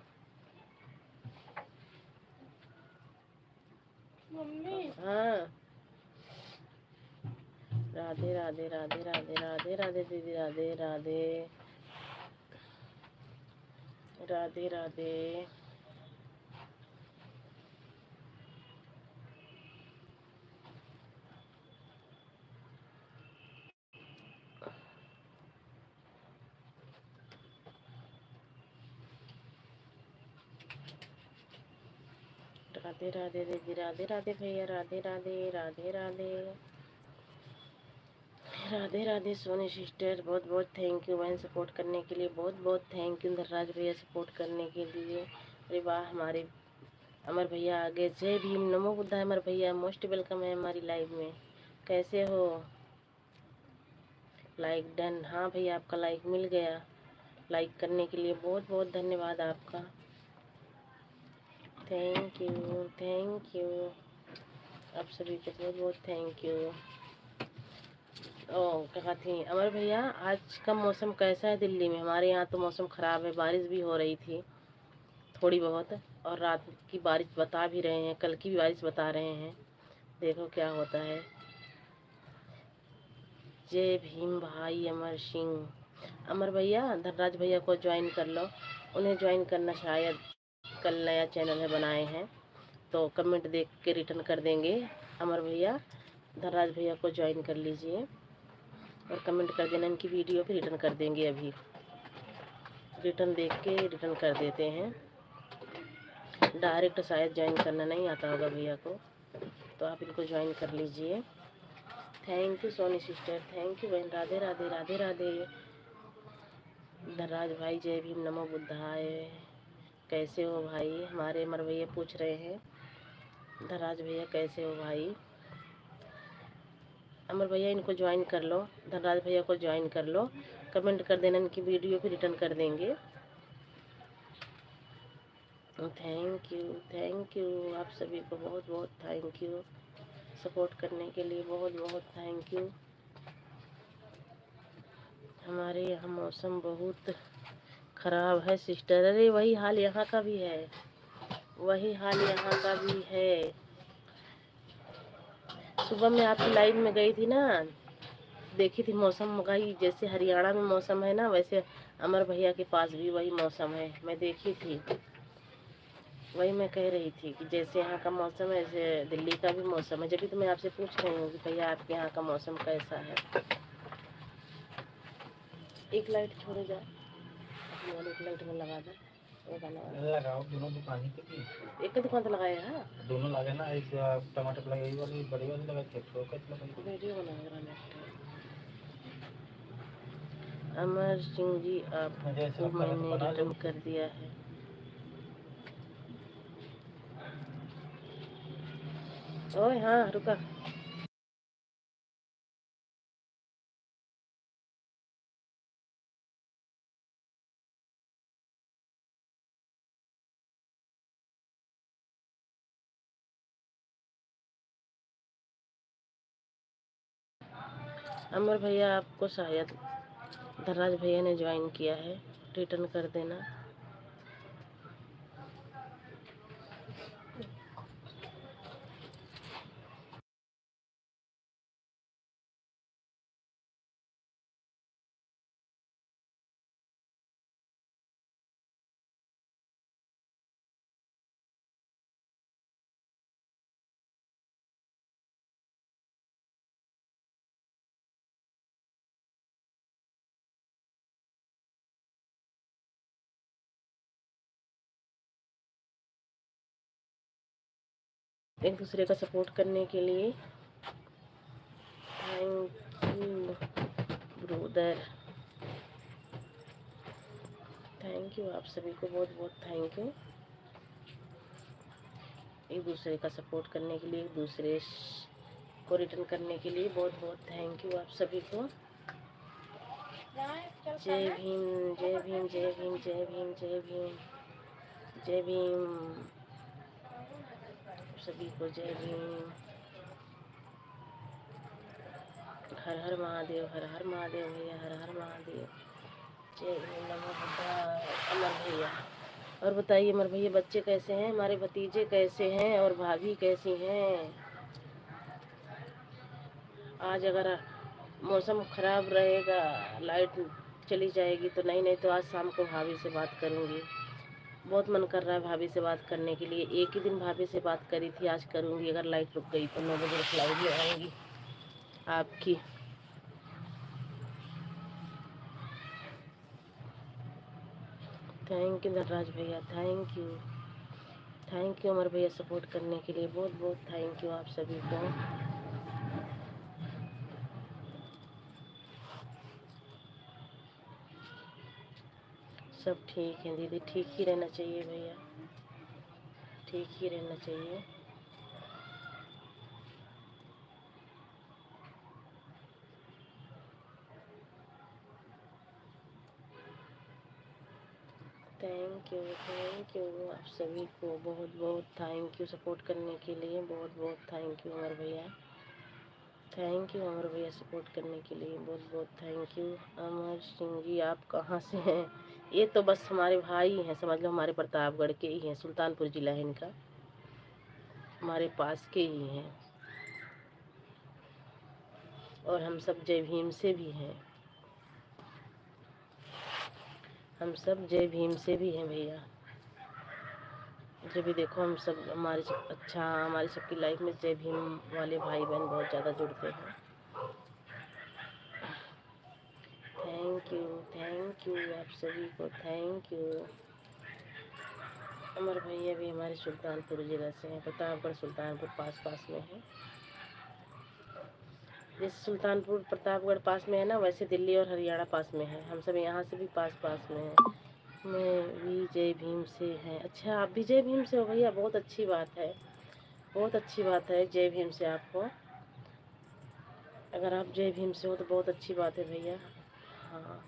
मम्मी हाँ। राधे राधे राधे राधे राधे राधे दीदी, राधे राधे राधे राधे। राधे राधे दीदी, राधे राधे भैया, राधे राधे राधे राधे राधे राधे सोनी सिस्टर, बहुत बहुत थैंक यू बहन, सपोर्ट करने के लिए बहुत बहुत थैंक यू। धनराज भैया सपोर्ट करने के लिए, अरे वाह हमारे अमर भैया आगे। जय भीम, नमो बुद्धाय अमर भैया, मोस्ट वेलकम है हमारी लाइव में। कैसे हो? लाइक डन, हाँ भैया आपका लाइक मिल गया। लाइक करने के लिए बहुत बहुत धन्यवाद आपका, थैंक यू थैंक यू। आप सभी को बहुत बहुत थैंक यू। ओ कहा थी अमर भैया, आज का मौसम कैसा है दिल्ली में? हमारे यहाँ तो मौसम ख़राब है, बारिश भी हो रही थी थोड़ी बहुत, और रात की बारिश बता भी रहे हैं, कल की भी बारिश बता रहे हैं, देखो क्या होता है। जय भीम भाई अमर सिंह। अमर भैया धनराज भैया को ज्वाइन कर लो, उन्हें ज्वाइन करना, शायद कल नया चैनल है बनाए हैं, तो कमेंट देख के रिटर्न कर देंगे। अमर भैया धनराज भैया को ज्वाइन कर लीजिए। और कमेंट कर देना इनकी वीडियो पे, रिटर्न कर देंगे। अभी रिटर्न देख के रिटर्न कर देते हैं। डायरेक्ट शायद ज्वाइन करना नहीं आता होगा भैया को, तो आप इनको ज्वाइन कर लीजिए। Thank you Soni sister, thank you बहन। राधे राधे राधे राधे। धनराज भाई जय भीम, नमो बुद्धाय। कैसे हो भाई? हमारे अमर भैया पूछ रहे हैं, धनराज भैया कैसे हो भाई? अमर भैया इनको ज्वाइन कर लो, धनराज भैया को ज्वाइन कर लो। कमेंट कर देना, इनकी वीडियो भी रिटर्न कर देंगे। थैंक यू आप सभी को बहुत बहुत थैंक यू। सपोर्ट करने के लिए बहुत बहुत थैंक यू। हमारे यहाँ मौसम बहुत ख़राब है सिस्टर। अरे वही हाल यहाँ का भी है, वही हाल यहाँ का भी है। सुबह मैं आपकी लाइव में गई थी ना, देखी थी मौसम का ही, जैसे हरियाणा में मौसम है ना, वैसे अमर भैया के पास भी वही मौसम है। मैं देखी थी, वही मैं कह रही थी कि जैसे यहाँ का मौसम है ऐसे दिल्ली का भी मौसम है। जब भी तो मैं आपसे पूछ रही हूँ कि भैया आपके यहाँ का मौसम कैसा है। एक लाइट छोड़े जा, एक लाइट में लगा दो, लगाओ दोनों दुकान ही पे। एक दुकान तो लगाया है, दोनों लगे ना। एक टमाटर लगाई वाली बड़ी वाली लगा के वीडियो बना रहा है। अमर सिंह जी आपको मैंने रिटर्न कर दिया है। ओए हाँ रुका। अमर भैया आपको शायद धनराज भैया ने ज्वाइन किया है, रिटर्न कर देना। एक दूसरे का सपोर्ट करने के लिए thank you brother, thank you आप सभी को बहुत बहुत थैंक यू। एक दूसरे का सपोर्ट करने के लिए, एक दूसरे को रिटर्न करने के लिए बहुत बहुत थैंक यू आप सभी को। जय भीम जय भीम जय भीम जय भीम जय भीम जय भीम सभी को जय भीम। हर हर महादेव, हर हर महादेव भैया, हर हर महादेव। जय भीम, नमो बुद्धाय। अमर भैया और बताइए, अमर भैया बच्चे कैसे हैं, हमारे भतीजे कैसे हैं और भाभी कैसी हैं? आज अगर मौसम ख़राब रहेगा, लाइट चली जाएगी तो नहीं तो आज शाम को भाभी से बात करूँगी। बहुत मन कर रहा है भाभी से बात करने के लिए। एक ही दिन भाभी से बात करी थी, आज करूँगी। अगर लाइट रुक गई तो 9 बजे लाइव में आऊँगी आपकी। थैंक यू धनराज भैया, थैंक यू अमर भैया सपोर्ट करने के लिए बहुत बहुत थैंक यू आप सभी को। सब ठीक है दीदी, ठीक ही रहना चाहिए भैया, ठीक ही रहना चाहिए। थैंक यू आप सभी को बहुत बहुत थैंक यू सपोर्ट करने के लिए, बहुत बहुत थैंक यू अमर भैया। थैंक यू अमर भैया सपोर्ट करने के लिए बहुत बहुत थैंक यू। अमर सिंह जी आप कहाँ से हैं? ये तो बस हमारे भाई हैं, समझ लो हमारे प्रतापगढ़ के ही हैं, सुल्तानपुर जिला है इनका, हमारे पास के ही हैं। और हम सब जय भीम से भी हैं, हम सब जय भीम से भी हैं भैया। जब भी देखो हम सब हमारे सब अच्छा, हमारी सबकी लाइफ में जय भीम वाले भाई बहन बहुत ज़्यादा जुड़ते हैं। थैंक यू आप सभी को, थैंक यू। अमर भैया भी हमारे सुल्तानपुर जिला से हैं, प्रतापगढ़ सुल्तानपुर पास पास में है। जैसे सुल्तानपुर प्रतापगढ़ पास में है ना, वैसे दिल्ली और हरियाणा पास में है। हम सब यहाँ से भी पास पास में हैं। मैं भी जय भीम से हैं। अच्छा, आप भी जय भीम से हो भैया, बहुत अच्छी बात है, बहुत अच्छी बात है जय भीम से आपको। अगर आप जय भीम से हो तो बहुत अच्छी बात है भैया। हाँ,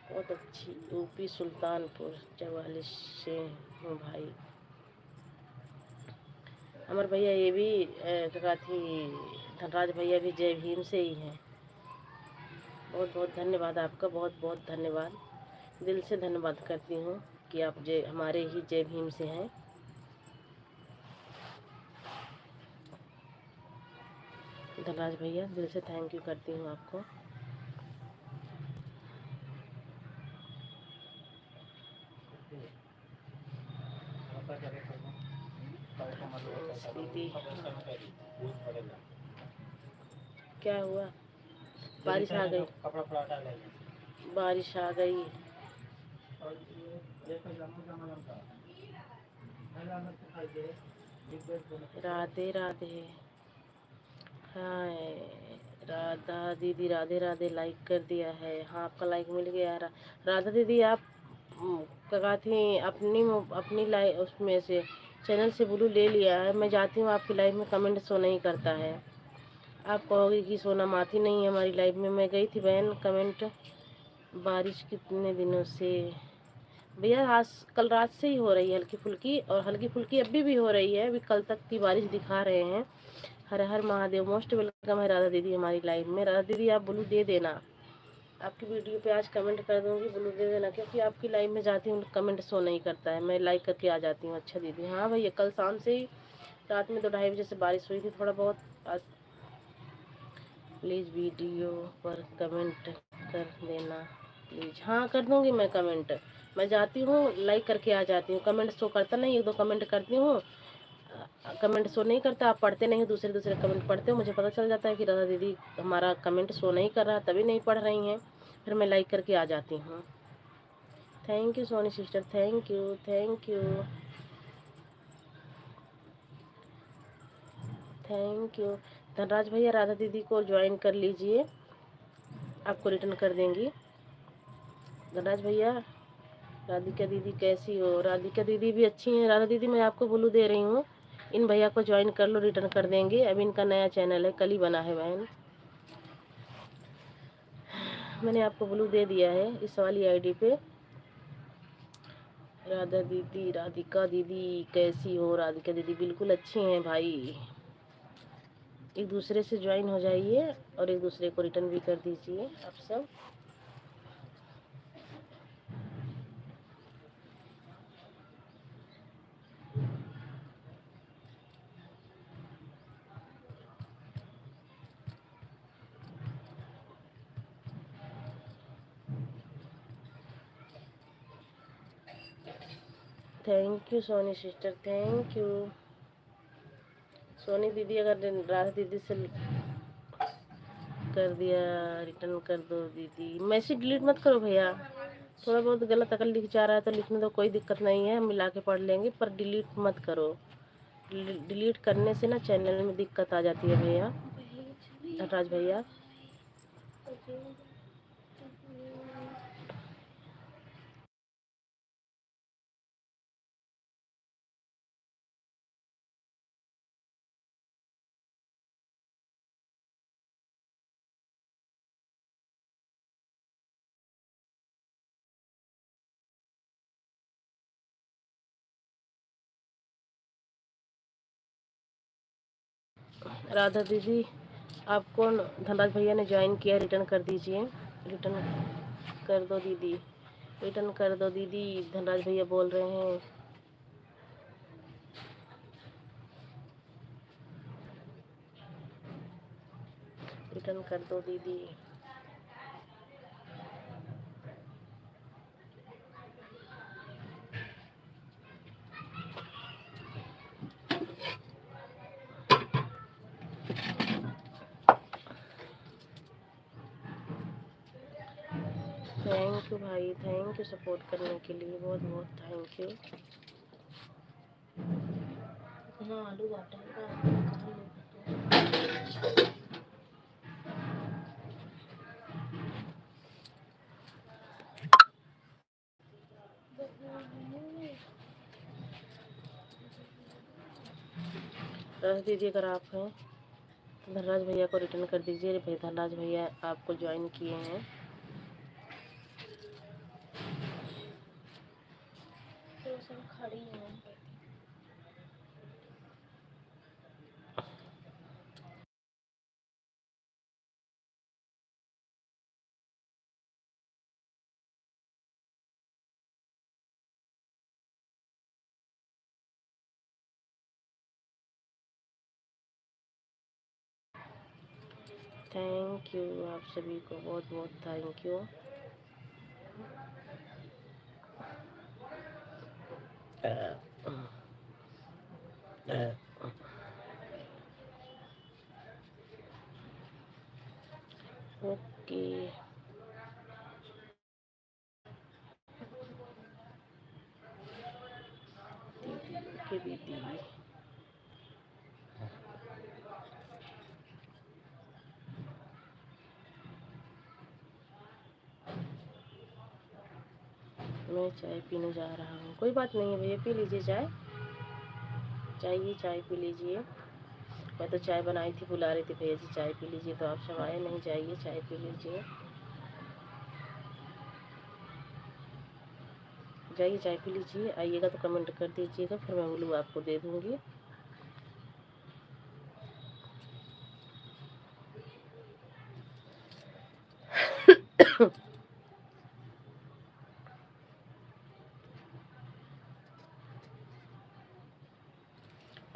बहुत अच्छी। यूपी सुल्तानपुर 44 से हूँ भाई। अमर भैया ये भी क्या थी, धनराज भैया भी जय भीम से ही हैं। बहुत बहुत धन्यवाद आपका, बहुत बहुत धन्यवाद। दिल से धन्यवाद करती हूँ कि आप जय हमारे ही जय भीम से हैं। धनराज भैया दिल से थैंक यू करती हूँ आपको। दीदी क्या हुआ, बारिश आ गई, बारिश आ गई। राधे राधे। हाँ राधा दीदी, राधे राधे, लाइक कर दिया है। हाँ आपका लाइक मिल गया। राधा दीदी आप क्या थी, अपनी लाइव उसमें से चैनल से ब्लू ले लिया है। मैं जाती हूँ आपकी लाइव में, कमेंट शो नहीं करता है। आप कहोगे कि सोनम आती नहीं है हमारी लाइव में। मैं गई थी बहन कमेंट। बारिश कितने दिनों से भैया, आज कल रात से ही हो रही है हल्की फुल्की, और हल्की फुल्की अभी भी हो रही है। अभी कल तक की बारिश दिखा रहे हैं। हर हर महादेव। मोस्ट वेलकम है राधा दीदी हमारी लाइव में। राधा दीदी आप ब्लू दे देना, आपकी वीडियो पे आज कमेंट कर दूंगी, ब्लू दे देना, क्योंकि आपकी लाइव में जाती हूँ कमेंट शो नहीं करता है, मैं लाइक करके आ जाती हूँ। अच्छा दीदी, हाँ भैया कल शाम से ही, रात में 2-2:30 बजे से बारिश हुई थी थोड़ा बहुत। आज प्लीज़ वीडियो पर कमेंट कर देना प्लीज़। हाँ कर दूँगी मैं कमेंट। मैं जाती हूँ लाइक करके आ जाती हूँ, कमेंट शो करता नहीं, 1-2 कमेंट करती हूँ। कमेंट शो नहीं करता, आप पढ़ते नहीं, दूसरे दूसरे कमेंट पढ़ते हो, मुझे पता चल जाता है कि राधा दीदी हमारा कमेंट शो नहीं कर रहा, तभी नहीं पढ़ रही हैं। फिर मैं लाइक करके आ जाती हूँ। Thank you Soni sister, thank you thank you thank you. Dhanraj भैया राधा दीदी को ज्वाइन कर लीजिए, आपको रिटर्न कर देंगी। धनराज भैया, राधिका दीदी कैसी हो? राधिका दीदी भी अच्छी हैं। राधा दीदी मैं आपको ब्लू दे रही हूँ, इन भैया को ज्वाइन कर लो, रिटर्न कर देंगे। अभी इनका नया चैनल है, कल ही बना है बहन। मैंने आपको ब्लू दे दिया है इस वाली आईडी पे। राधा दीदी, राधिका दीदी कैसी हो? राधिका दीदी बिल्कुल अच्छी हैं भाई। एक दूसरे से ज्वाइन हो जाइए और एक दूसरे को रिटर्न भी कर दीजिए आप सब। Thank you Soni sister, thank you. Soni दीदी अगर राधा दीदी से कर दिया, रिटर्न कर दो दीदी। मैसेज डिलीट मत करो भैया, थोड़ा बहुत गलत अगर लिख जा रहा है तो लिखने दो, कोई दिक्कत नहीं है, हम मिला के पढ़ लेंगे, पर डिलीट मत करो। डिलीट करने से ना चैनल में दिक्कत आ जाती है भैया, धनराज भैया। राधा दीदी आपको धनराज भैया ने ज्वाइन किया, रिटर्न कर दीजिए। रिटर्न कर दो दीदी, रिटर्न कर दो दीदी, धनराज भैया बोल रहे हैं। रिटर्न कर दो दीदी। थैंक यू भाई, थैंक यू सपोर्ट करने के लिए, बहुत बहुत थैंक यू। इतना आलू बाटा रख दीजिए अगर आप हैं तो धनराज भैया को रिटर्न कर दीजिए। भाई धनराज भैया आपको ज्वाइन किए हैं। तो सब खड़ी हैं। थैंक यू आप सभी को, बहुत बहुत थैंक यू। ओके दीदी, ओके दीदी। मैं चाय पीने जा रहा हूँ। कोई बात नहीं है भैया, पी लीजिए चाय, चाहिए चाय पी लीजिए। मैं तो चाय बनाई थी, बुला रही थी भैया जी चाय पी लीजिए, तो आप सब आए नहीं। जाइए चाय पी लीजिए, जाइए चाय पी लीजिए। आइएगा तो कमेंट कर दीजिएगा, फिर मैं ब्लू आपको दे दूँगी।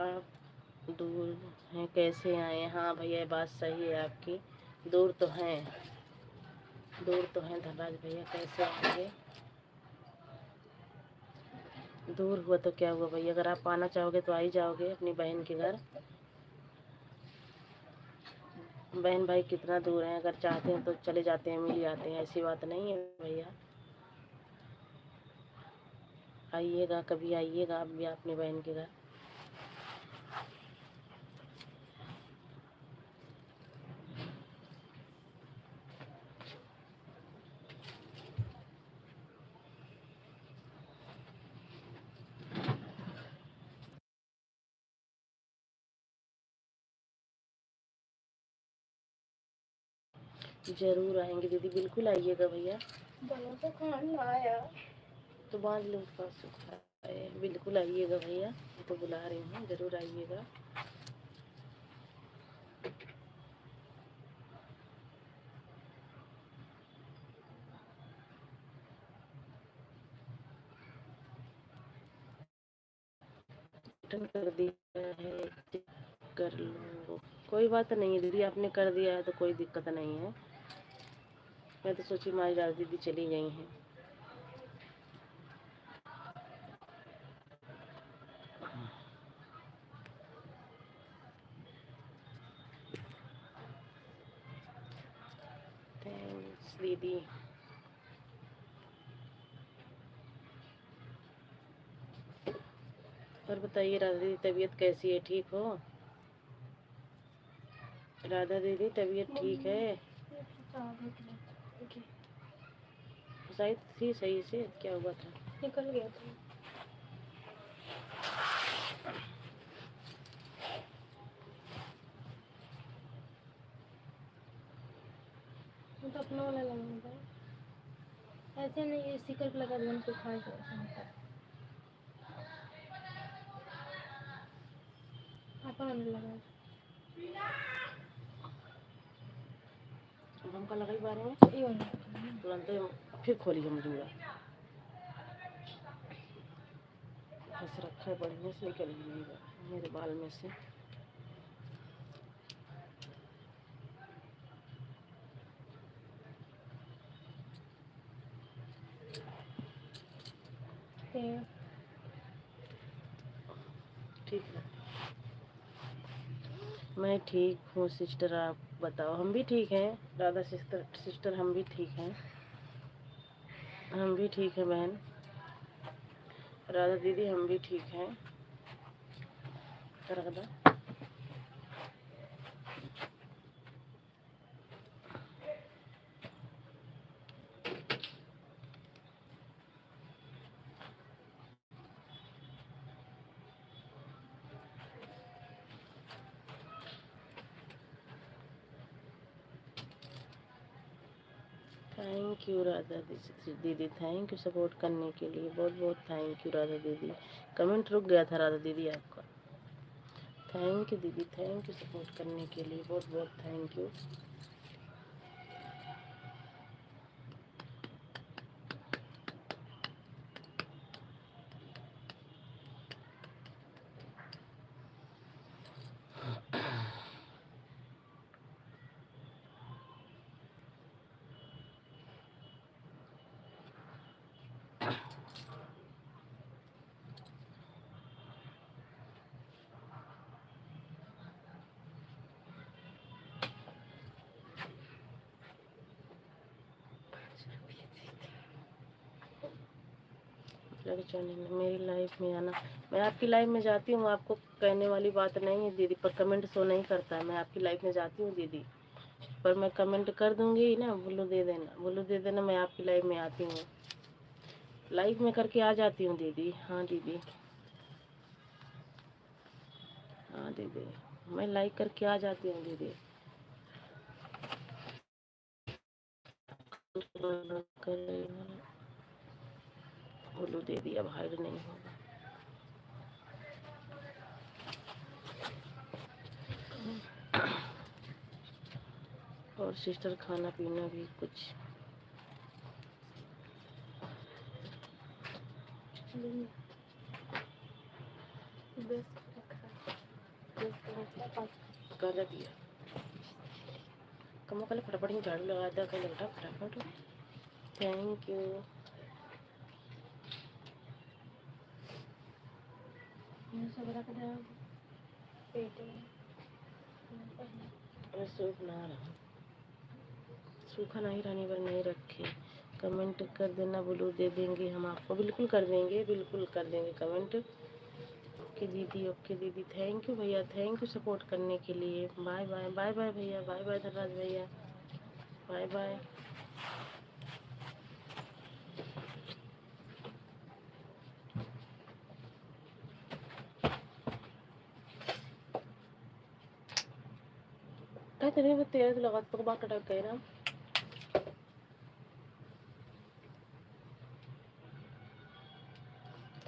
आप दूर हैं, कैसे आए? हाँ भैया बात सही है आपकी, दूर तो हैं, दूर तो हैं धनराज भैया, कैसे आएंगे? दूर हुआ तो क्या हुआ भैया, अगर आप आना चाहोगे तो आ ही जाओगे अपनी बहन के घर। बहन भाई कितना दूर है, अगर चाहते हैं तो चले जाते हैं, मिल ही आते हैं, ऐसी बात नहीं है भैया। आइएगा, कभी आइएगा आप भी अपनी बहन के घर। जरूर आएंगे दीदी, बिल्कुल आइएगा भैया। तो खाना आया तो बांध लो उसका सूखा है, बिल्कुल आइएगा भैया, तो बुला रही हूँ, जरूर आइएगा। रिटर्न कर दिया है, चेक कर लो। कोई बात नहीं है दीदी, आपने कर दिया है तो कोई दिक्कत नहीं है। मैं तो सोची हमारी राज दीदी चली गई हैं। थैंक्स दीदी। और बताइए राधा दीदी, तबीयत कैसी है, ठीक हो? राधा दीदी तबीयत ठीक है? शायद थी सही से, क्या हुआ था? निकल गया था। तो अपना वाला लगाऊंगा, ऐसे नहीं, इसी कर लगा देना तो खाए अपन लगा हमका लगा ही बारे में तुरंत फिर खोली हम जूड़ा फंस रखा है, बढ़िया से निकल गई मेरे बाल में से। ठीक है, मैं ठीक हूँ सिस्टर, आप बताओ? हम भी ठीक हैं राधा सिस्टर, हम भी ठीक हैं। हम भी ठीक हैं बहन राधा दीदी, हम भी ठीक हैं। राधा थैंक यू राधा दीदी, थैंक यू सपोर्ट करने के लिए, बहुत बहुत थैंक यू राधा दीदी। कमेंट रुक गया था राधा दीदी आपका। थैंक यू दीदी, थैंक यू सपोर्ट करने के लिए, बहुत बहुत थैंक यू। मेरी लाइफ में आना, मैं आपकी लाइफ में जाती हूँ, आपको कहने वाली बात नहीं है दीदी, पर कमेंट शो नहीं करता है। मैं आपकी लाइफ में जाती हूँ दीदी, पर मैं कमेंट कर दूंगी ना, बोलो दे देना, बोलो दे देना, मैं आपकी लाइफ में आती हूँ, लाइफ में करके आ जाती हूँ दीदी। हाँ दीदी, हाँ दीदी, मैं लाइक करके आ जाती हूँ दीदी। बोलो दीदी, अब हाइड नहीं होगा। और सिस्टर खाना पीना भी कुछ कर दिया। कमो कल फटाफट ही झाड़ू लगा दिया, कल बेटा फटाफट। Thank you. सूख ना रहा, सूखा नहीं रहने पर नहीं रखे। कमेंट कर देना, बोलो दे देंगे हम आपको, बिल्कुल कर देंगे, बिल्कुल कर देंगे कमेंट। ओके दीदी, ओके दीदी, थैंक यू भैया, थैंक यू सपोर्ट करने के लिए। बाय बाय, बाय बाय भैया, बाय बाय धनराज भैया, बाय बाय। तेरे वो तेरे तो लगा तो बात कटक गए ना।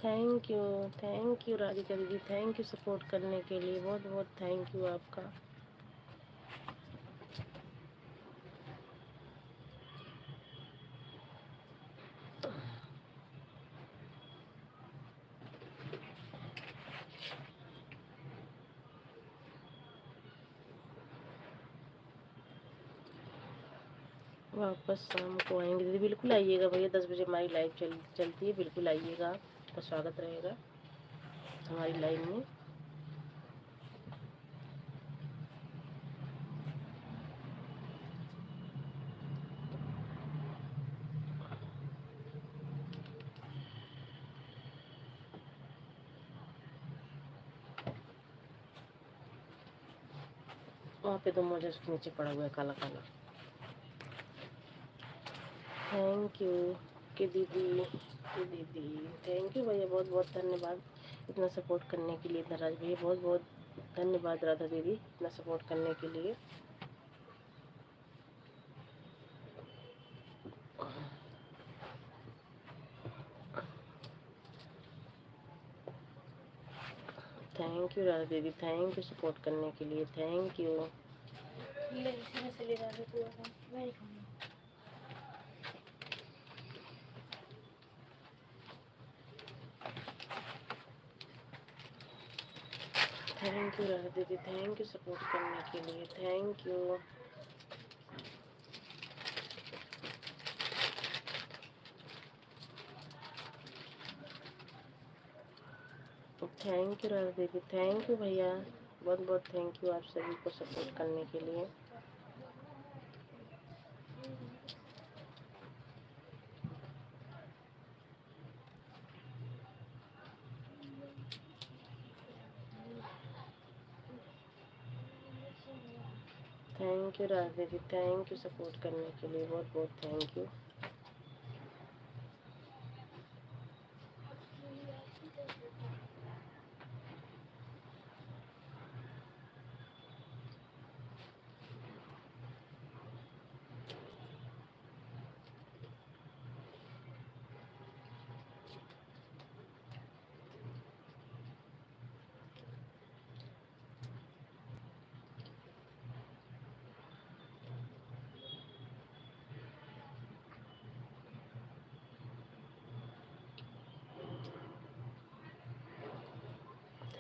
थैंक यू राधिका दीदी, थैंक यू सपोर्ट करने के लिए, बहुत बहुत थैंक यू आपका। वापस शाम को आएंगे दीदी, बिल्कुल आइएगा भैया, 10 बजे हमारी लाइव चलती है, बिल्कुल आइएगा, आपका स्वागत रहेगा हमारी लाइव में। वहाँ पे तो मुझे उसके नीचे पड़ा हुआ है काला काला। थैंक यू कि दीदी, कि दीदी, थैंक यू भैया, बहुत बहुत धन्यवाद इतना सपोर्ट करने के लिए। धनराज भैया बहुत बहुत धन्यवाद, राधा दीदी इतना सपोर्ट करने के लिए। थैंक यू राधा दीदी, थैंक यू सपोर्ट करने के लिए, thank you. Thank you Radha दीदी, थैंक यू सपोर्ट करने के लिए, thank you. Thank you Radha दीदी, थैंक यू भैया, बहुत बहुत थैंक यू आप सभी को सपोर्ट करने के लिए। थैंक यू राधे दीदी, थैंक यू सपोर्ट करने के लिए, बहुत बहुत thank you.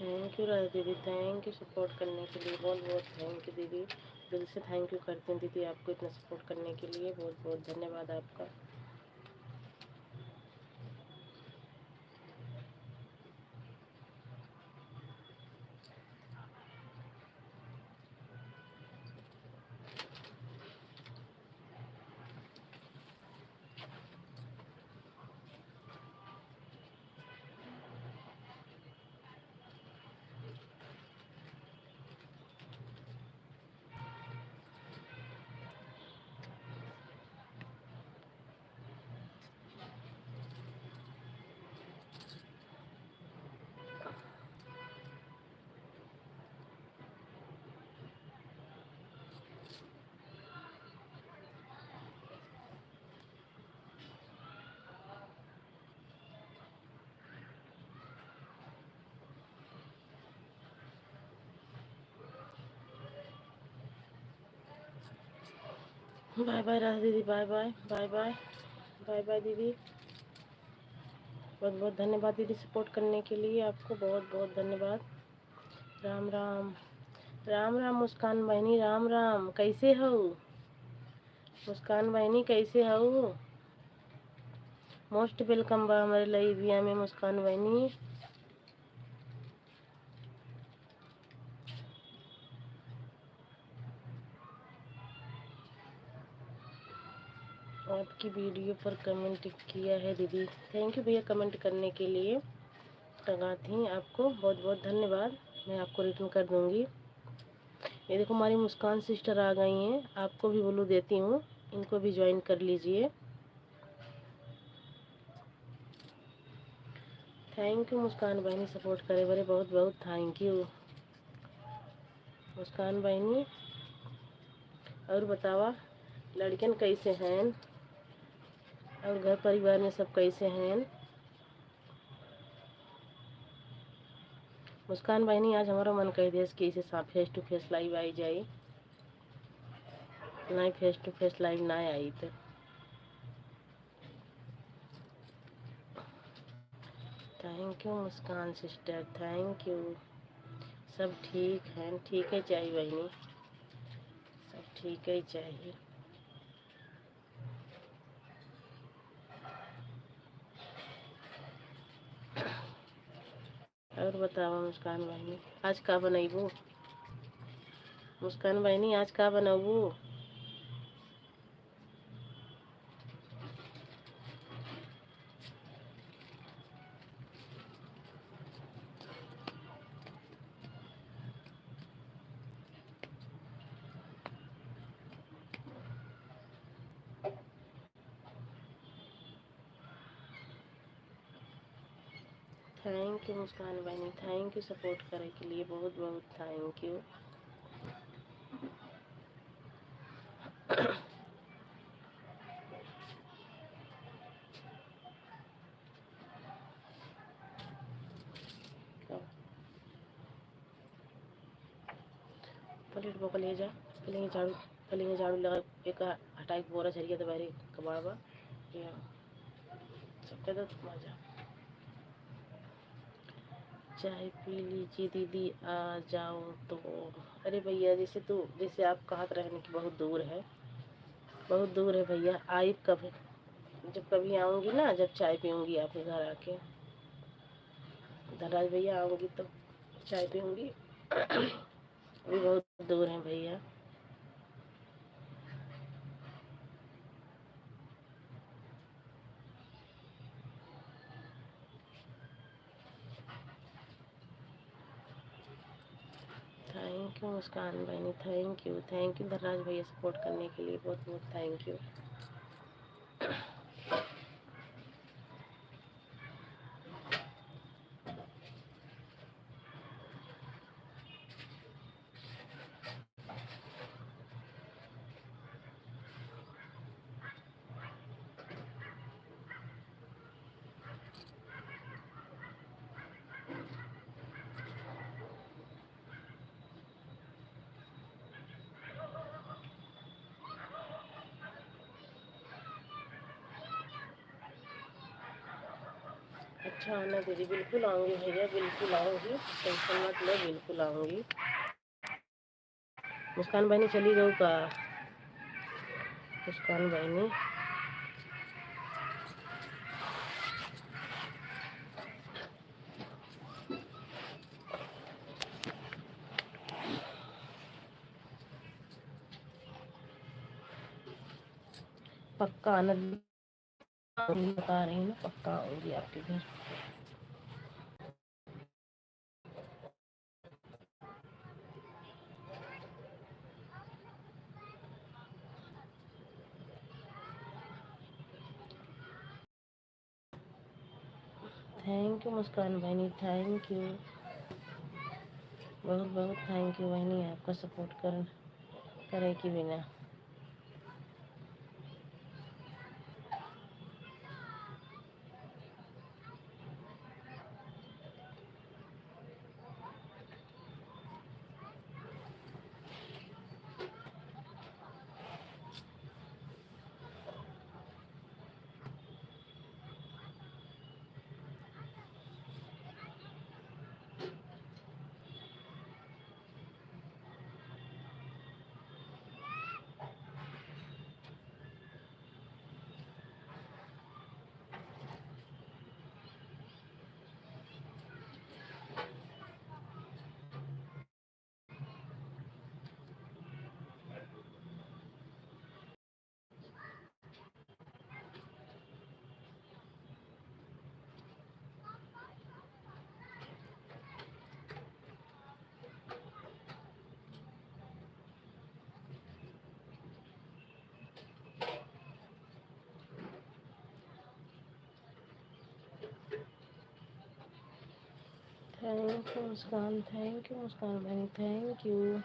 Thank you Radhe दीदी, थैंक यू सपोर्ट करने के लिए, बहुत बहुत थैंक यू दीदी। दिल से थैंक यू करते हैं दीदी आपको इतना सपोर्ट करने के लिए, बहुत बहुत धन्यवाद आपका। बाय बाय राधे दीदी, bye bye bye bye bye bye दीदी। बहुत बहुत धन्यवाद दीदी सपोर्ट करने के लिए, आपको बहुत बहुत धन्यवाद। राम राम, राम राम मुस्कान बहनी, राम राम, कैसे हो मुस्कान बहनी, कैसे हो? मोस्ट वेलकम बा हमारे लाइविया में मुस्कान बहनी। आपकी वीडियो पर कमेंट किया है दीदी, थैंक यू भैया कमेंट करने के लिए। लगा थी आपको बहुत बहुत धन्यवाद, मैं आपको रिटर्न कर दूंगी। ये देखो हमारी मुस्कान सिस्टर आ गई हैं, आपको भी बोलू देती हूँ, इनको भी ज्वाइन कर लीजिए। थैंक यू मुस्कान बहनी सपोर्ट करे बड़े, बहुत बहुत थैंक यू मुस्कान बहनी। और बतावा लड़कियन कैसे हैं और घर परिवार में सब कैसे हैं? मुस्कान बहनी आज हमारा मन कह दिया कि इसे फेस टू फेस लाइव आई जाए, नहीं फेस टू फेस लाइव ना आई तो thank you Muskan sister, thank you. सब ठीक है, ठीक है चाहिए बहनी, सब ठीक है चाहिए। और बताओ मुस्कान बहनी आज का बनैबू? मुस्कान बहनी आज का बनबू? थैंक यू मुस्कान बहनी, थैंक यू सपोर्ट करे के लिए, बहुत बहुत थैंक यू। प्लेट बोका ले जा, पहले झाड़ू लगा एक हटाई बोरा झरिया तो बाहरी कबाड़वा या सबके तो मजा। चाय पी लीजिए दीदी आ जाओ तो। अरे भैया जैसे आप कहत रहने की बहुत दूर है, बहुत दूर है भैया, आई कब? जब कभी आऊँगी ना, जब चाय पीऊँगी आपके घर आके धनराज भैया आऊँगी तो चाय पीऊँगी। अभी बहुत दूर है भैया। थैंक थैंक यू मुस्कान बहनी, थैंक यू धनराज भैया सपोर्ट करने के लिए, बहुत बहुत थैंक यू। अच्छा आना दीदी, बिल्कुल आऊँगी भैया, बिल्कुल आऊँगी, टेंशन मत लो, बिल्कुल आऊँगी। मुस्कान बहनी चली गई का? मुस्कान बहनी पक्का आना, बता रही हूँ ना, पक्का आऊँगी आपके घर। थैंक यू मुस्कान बहनी, थैंक यू, बहुत बहुत थैंक यू बहनी, आपका सपोर्ट करे कि बिना। थैंक यू मुस्कान बहनी, थैंक यू।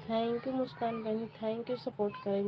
थैंक यू मुस्कान बहनी, थैंक यू सपोर्ट करें।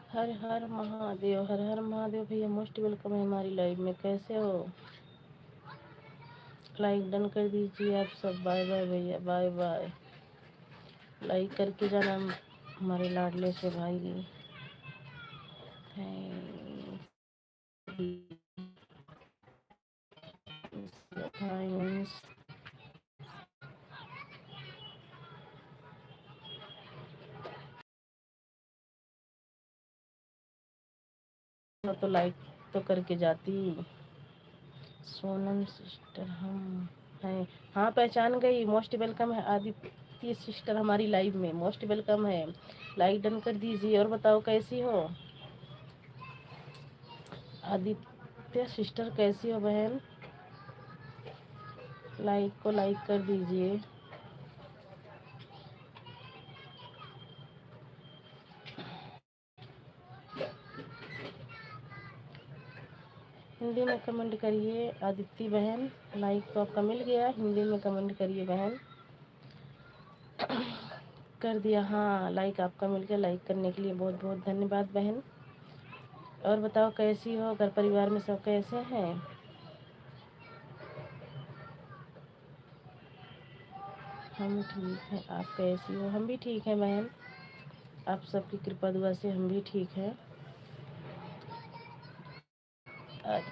हर हर महादेव, हर हर महादेव भैया, मोस्ट वेलकम है हमारी लाइव में। कैसे हो? लाइक डन कर दीजिए आप सब। बाय बाय भैया, बाय बाय। लाइक करके जाना हमारे लाडले से भाई। थैंक्स। तो लाइक तो करके जाती। सोनम सिस्टर हम हैं। हाँ पहचान गई। मोस्ट वेलकम है आदित्य सिस्टर हमारी लाइव में, मोस्ट वेलकम है। लाइक डन कर दीजिए। और बताओ कैसी हो आदित्य सिस्टर, कैसी हो बहन? लाइक को लाइक कर दीजिए। हिंदी में कमेंट करिए आदित्य बहन। लाइक तो आपका मिल गया, हिंदी में कमेंट करिए बहन। कर दिया, हाँ लाइक आपका मिल गया। लाइक करने के लिए बहुत बहुत धन्यवाद बहन। और बताओ कैसी हो? घर परिवार में सब कैसे हैं? हम ठीक हैं। आप कैसी हो? हम भी ठीक हैं बहन। आप सबकी कृपा दुआ से हम भी ठीक हैं।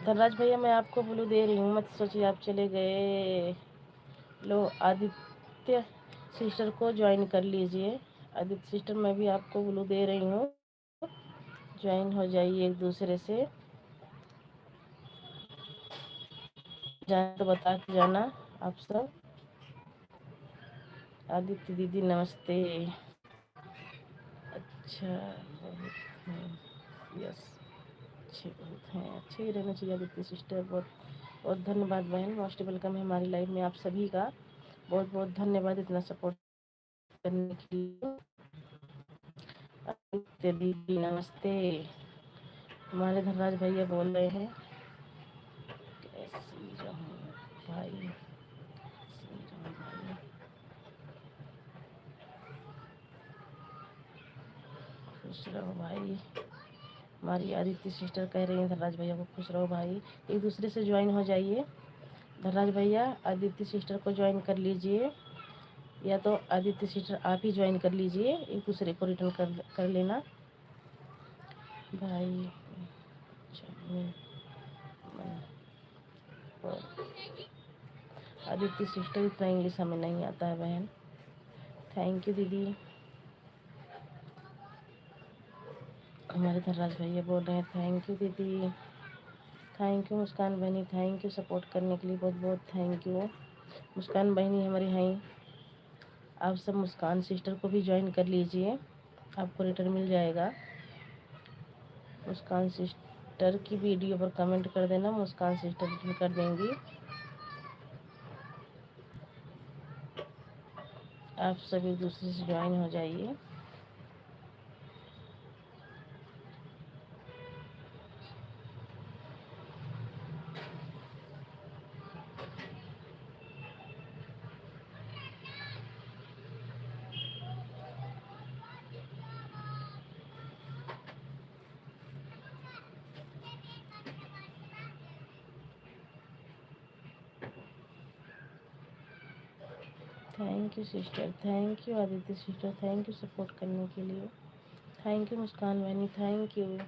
धनराज भैया मैं आपको ब्लू दे रही हूँ, मत सोचिए आप चले गए। लो आदित्य सिस्टर को ज्वाइन कर लीजिए। आदित्य सिस्टर मैं भी आपको ब्लू दे रही हूँ, ज्वाइन हो जाइए एक दूसरे से। जाए तो बता के जाना आप सब। आदित्य दीदी नमस्ते। अच्छा बहुत हैं, यस अच्छे बहुत हैं, अच्छे ही रहना चाहिए आदित्य सिस्टर। बहुत बहुत धन्यवाद बहन, मोस्ट वेलकम है हमारी लाइफ में आप सभी का। बहुत बहुत धन्यवाद इतना सपोर्ट करने के लिए। आदित्य दीदी नमस्ते। हमारे धनराज भैया बोल रहे हैं कैसी रहूं भाई, कैसी रहूं भाई। खुश रहो भाई। हमारी आदित्य सिस्टर कह रही हैं धनराज भैया को खुश रहो भाई। एक दूसरे से ज्वाइन हो जाइए। धनराज भैया आदित्य सिस्टर को ज्वाइन कर लीजिए, या तो आदित्य सिस्टर आप ही ज्वाइन कर लीजिए, एक दूसरे को रिटर्न कर लेना भाई। आदित्य सिस्टर इतना इंग्लिश हमें नहीं आता है बहन। थैंक यू दीदी। हमारे धनराज भैया बोल रहे हैं थैंक यू दीदी। थैंक यू मुस्कान बहनी, थैंक यू सपोर्ट करने के लिए बहुत बहुत थैंक यू। मुस्कान बहनी हमारी हैं। आप सब मुस्कान सिस्टर को भी ज्वाइन कर लीजिए, आपको रिटर्न मिल जाएगा। मुस्कान सिस्टर की वीडियो पर कमेंट कर देना, मुस्कान सिस्टर रिटर्न कर देंगी। आप सब एक दूसरे से ज्वाइन हो जाइए। Thank you sister, thank you Aditya sister, thank you support करने के लिए। थैंक यू मुस्कान बहनी, थैंक यू।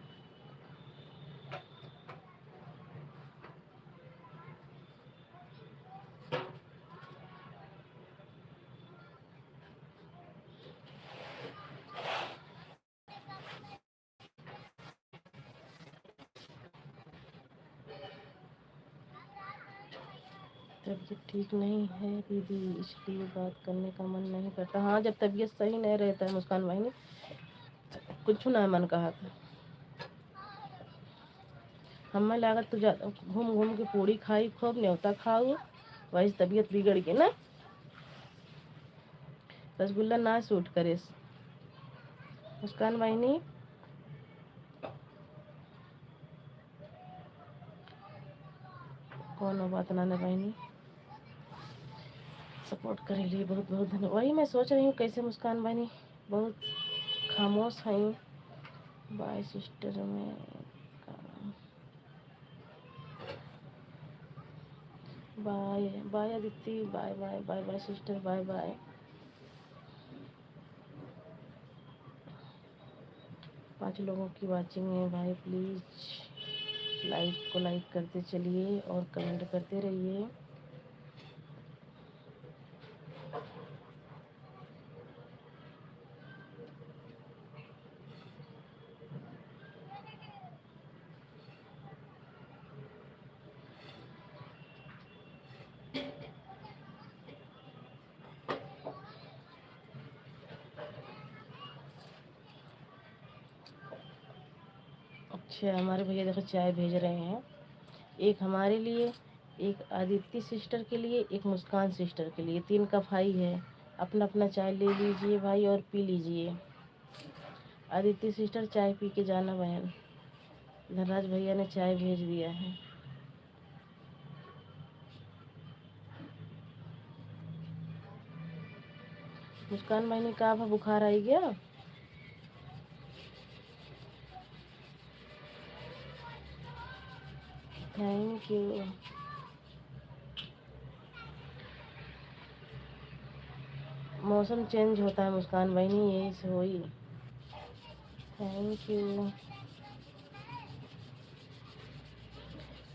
तबीयत ठीक नहीं है दीदी, इसलिए बात करने का मन नहीं करता। हाँ जब तबीयत सही नहीं रहता है मुस्कान बहनी, कुछ ना मन कहा था। हमें लागत तो ज़्यादा घूम घूम के पूड़ी खाई, खूब न्योता खाऊ, वही तबीयत बिगड़ गई ना। रसगुल्ला ना सूट करे मुस्कान बहनी। कौन बात नाना बहनी, सपोर्ट करे लिए बहुत बहुत धन्यवाद। वही मैं सोच रही हूँ कैसे मुस्कान बहनी बहुत खामोश हैं, बाय सिस्टर में bye bye Aditi, bye bye bye bye sister, bye bye. पाँच लोगों की वाचिंग है भाई, प्लीज़ लाइक को लाइक करते चलिए और कमेंट करते रहिए। अच्छा, हमारे भैया देखो चाय भेज रहे हैं, एक हमारे लिए, एक आदित्य सिस्टर के लिए, एक मुस्कान सिस्टर के लिए। 3 कप हाई है, अपना अपना चाय ले लीजिए भाई और पी लीजिए। आदित्य सिस्टर चाय पी के जाना बहन। धनराज भैया ने चाय भेज दिया है। मुस्कान भाई ने कहा था बुखार आई गया। Thank you. मौसम चेंज होता है मुस्कान भाई, नहीं यही से हुई। Thank you.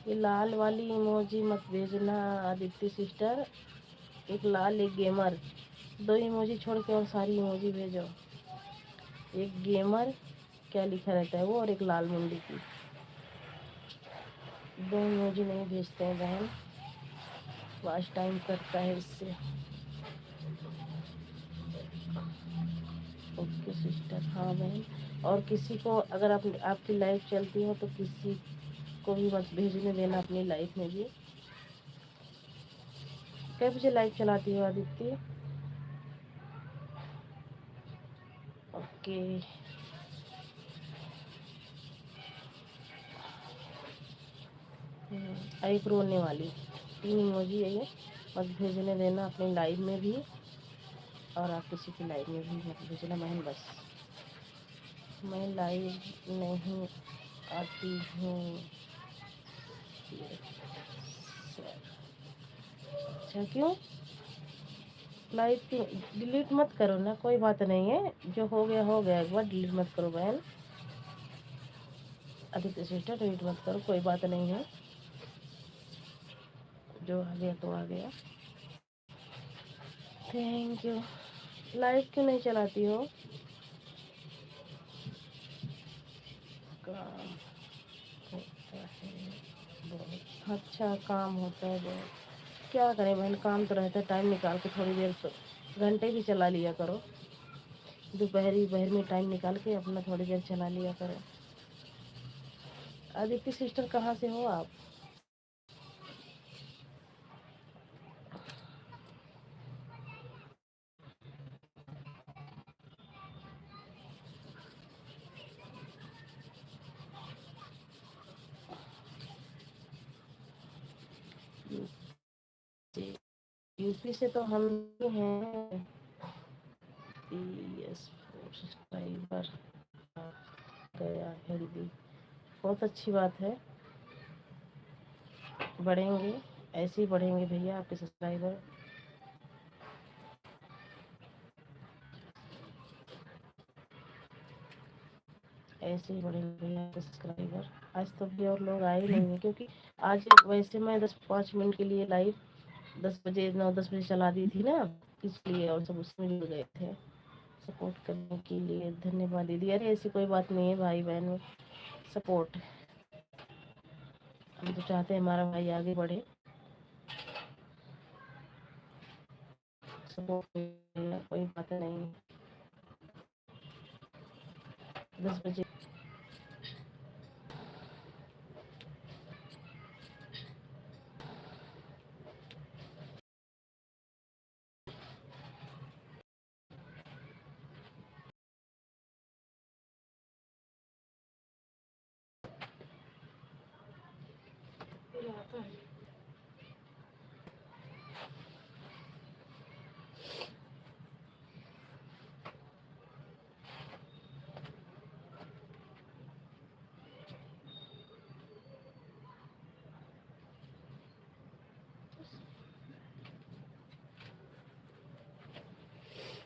ये लाल वाली इमोजी मत भेजना आदित्य सिस्टर, एक लाल एक गेमर, 2 इमोजी छोड़ के और सारी इमोजी भेजो। एक गेमर क्या लिखा रहता है वो, और एक लाल मुंडी की। 2 इमोजी नहीं भेजते हैं बहन, वॉच टाइम करता है इससे। ओके सिस्टर, हाँ बहन। और किसी को अगर आपकी लाइफ चलती हो तो किसी को भी मत भेजने देना अपनी लाइफ में भी। कै बजे लाइफ चलाती हो आदित्य? ओके। एक रोने वाली 3 इमोजी है ये, मत भेजने देना अपनी लाइफ में भी, और आप किसी की लाइफ में भी मत भेजना बहन बस। मैं लाइव नहीं आती हूँ। अच्छा क्यों लाइव क्यों? डिलीट मत करो ना, कोई बात नहीं है, जो हो गया, एक बार डिलीट मत करो बहन। आदित्य सिस्टर डिलीट मत करो, कोई बात नहीं है, जो आ गया तो आ गया। Thank you. लाइव क्यों नहीं चलाती हो? काम होता है बहुत, अच्छा काम होता है बहुत। क्या करें बहन, काम तो रहता है, टाइम निकाल के थोड़ी देर तो घंटे भी चला लिया करो, दोपहर में टाइम निकाल के अपना थोड़ी देर चला लिया करो। आदित्य सिस्टर कहाँ से हो आप? यूपी से तो हम भी हैं। यस, सब्सक्राइबर गया हेल्दी, बहुत अच्छी बात है, बढ़ेंगे, ऐसे ही बढ़ेंगे भैया आपके सब्सक्राइबर। ऐसे ही बढ़ेंगे भैया आपके सब्सक्राइबर। आज तो भी और लोग आए नहीं हैं, क्योंकि आज वैसे मैं 10-5 मिनट के लिए लाइव 10 बजे 9-10 बजे चला दी थी ना, इसलिए, और सब उसमें जुड़ गए थे। सपोर्ट करने के लिए धन्यवाद दीदी। अरे ऐसी कोई बात नहीं है भाई बहन में सपोर्ट, हम तो चाहते हैं हमारा भाई आगे बढ़े। सपोर्ट कोई बात नहीं। 10 बजे आता है।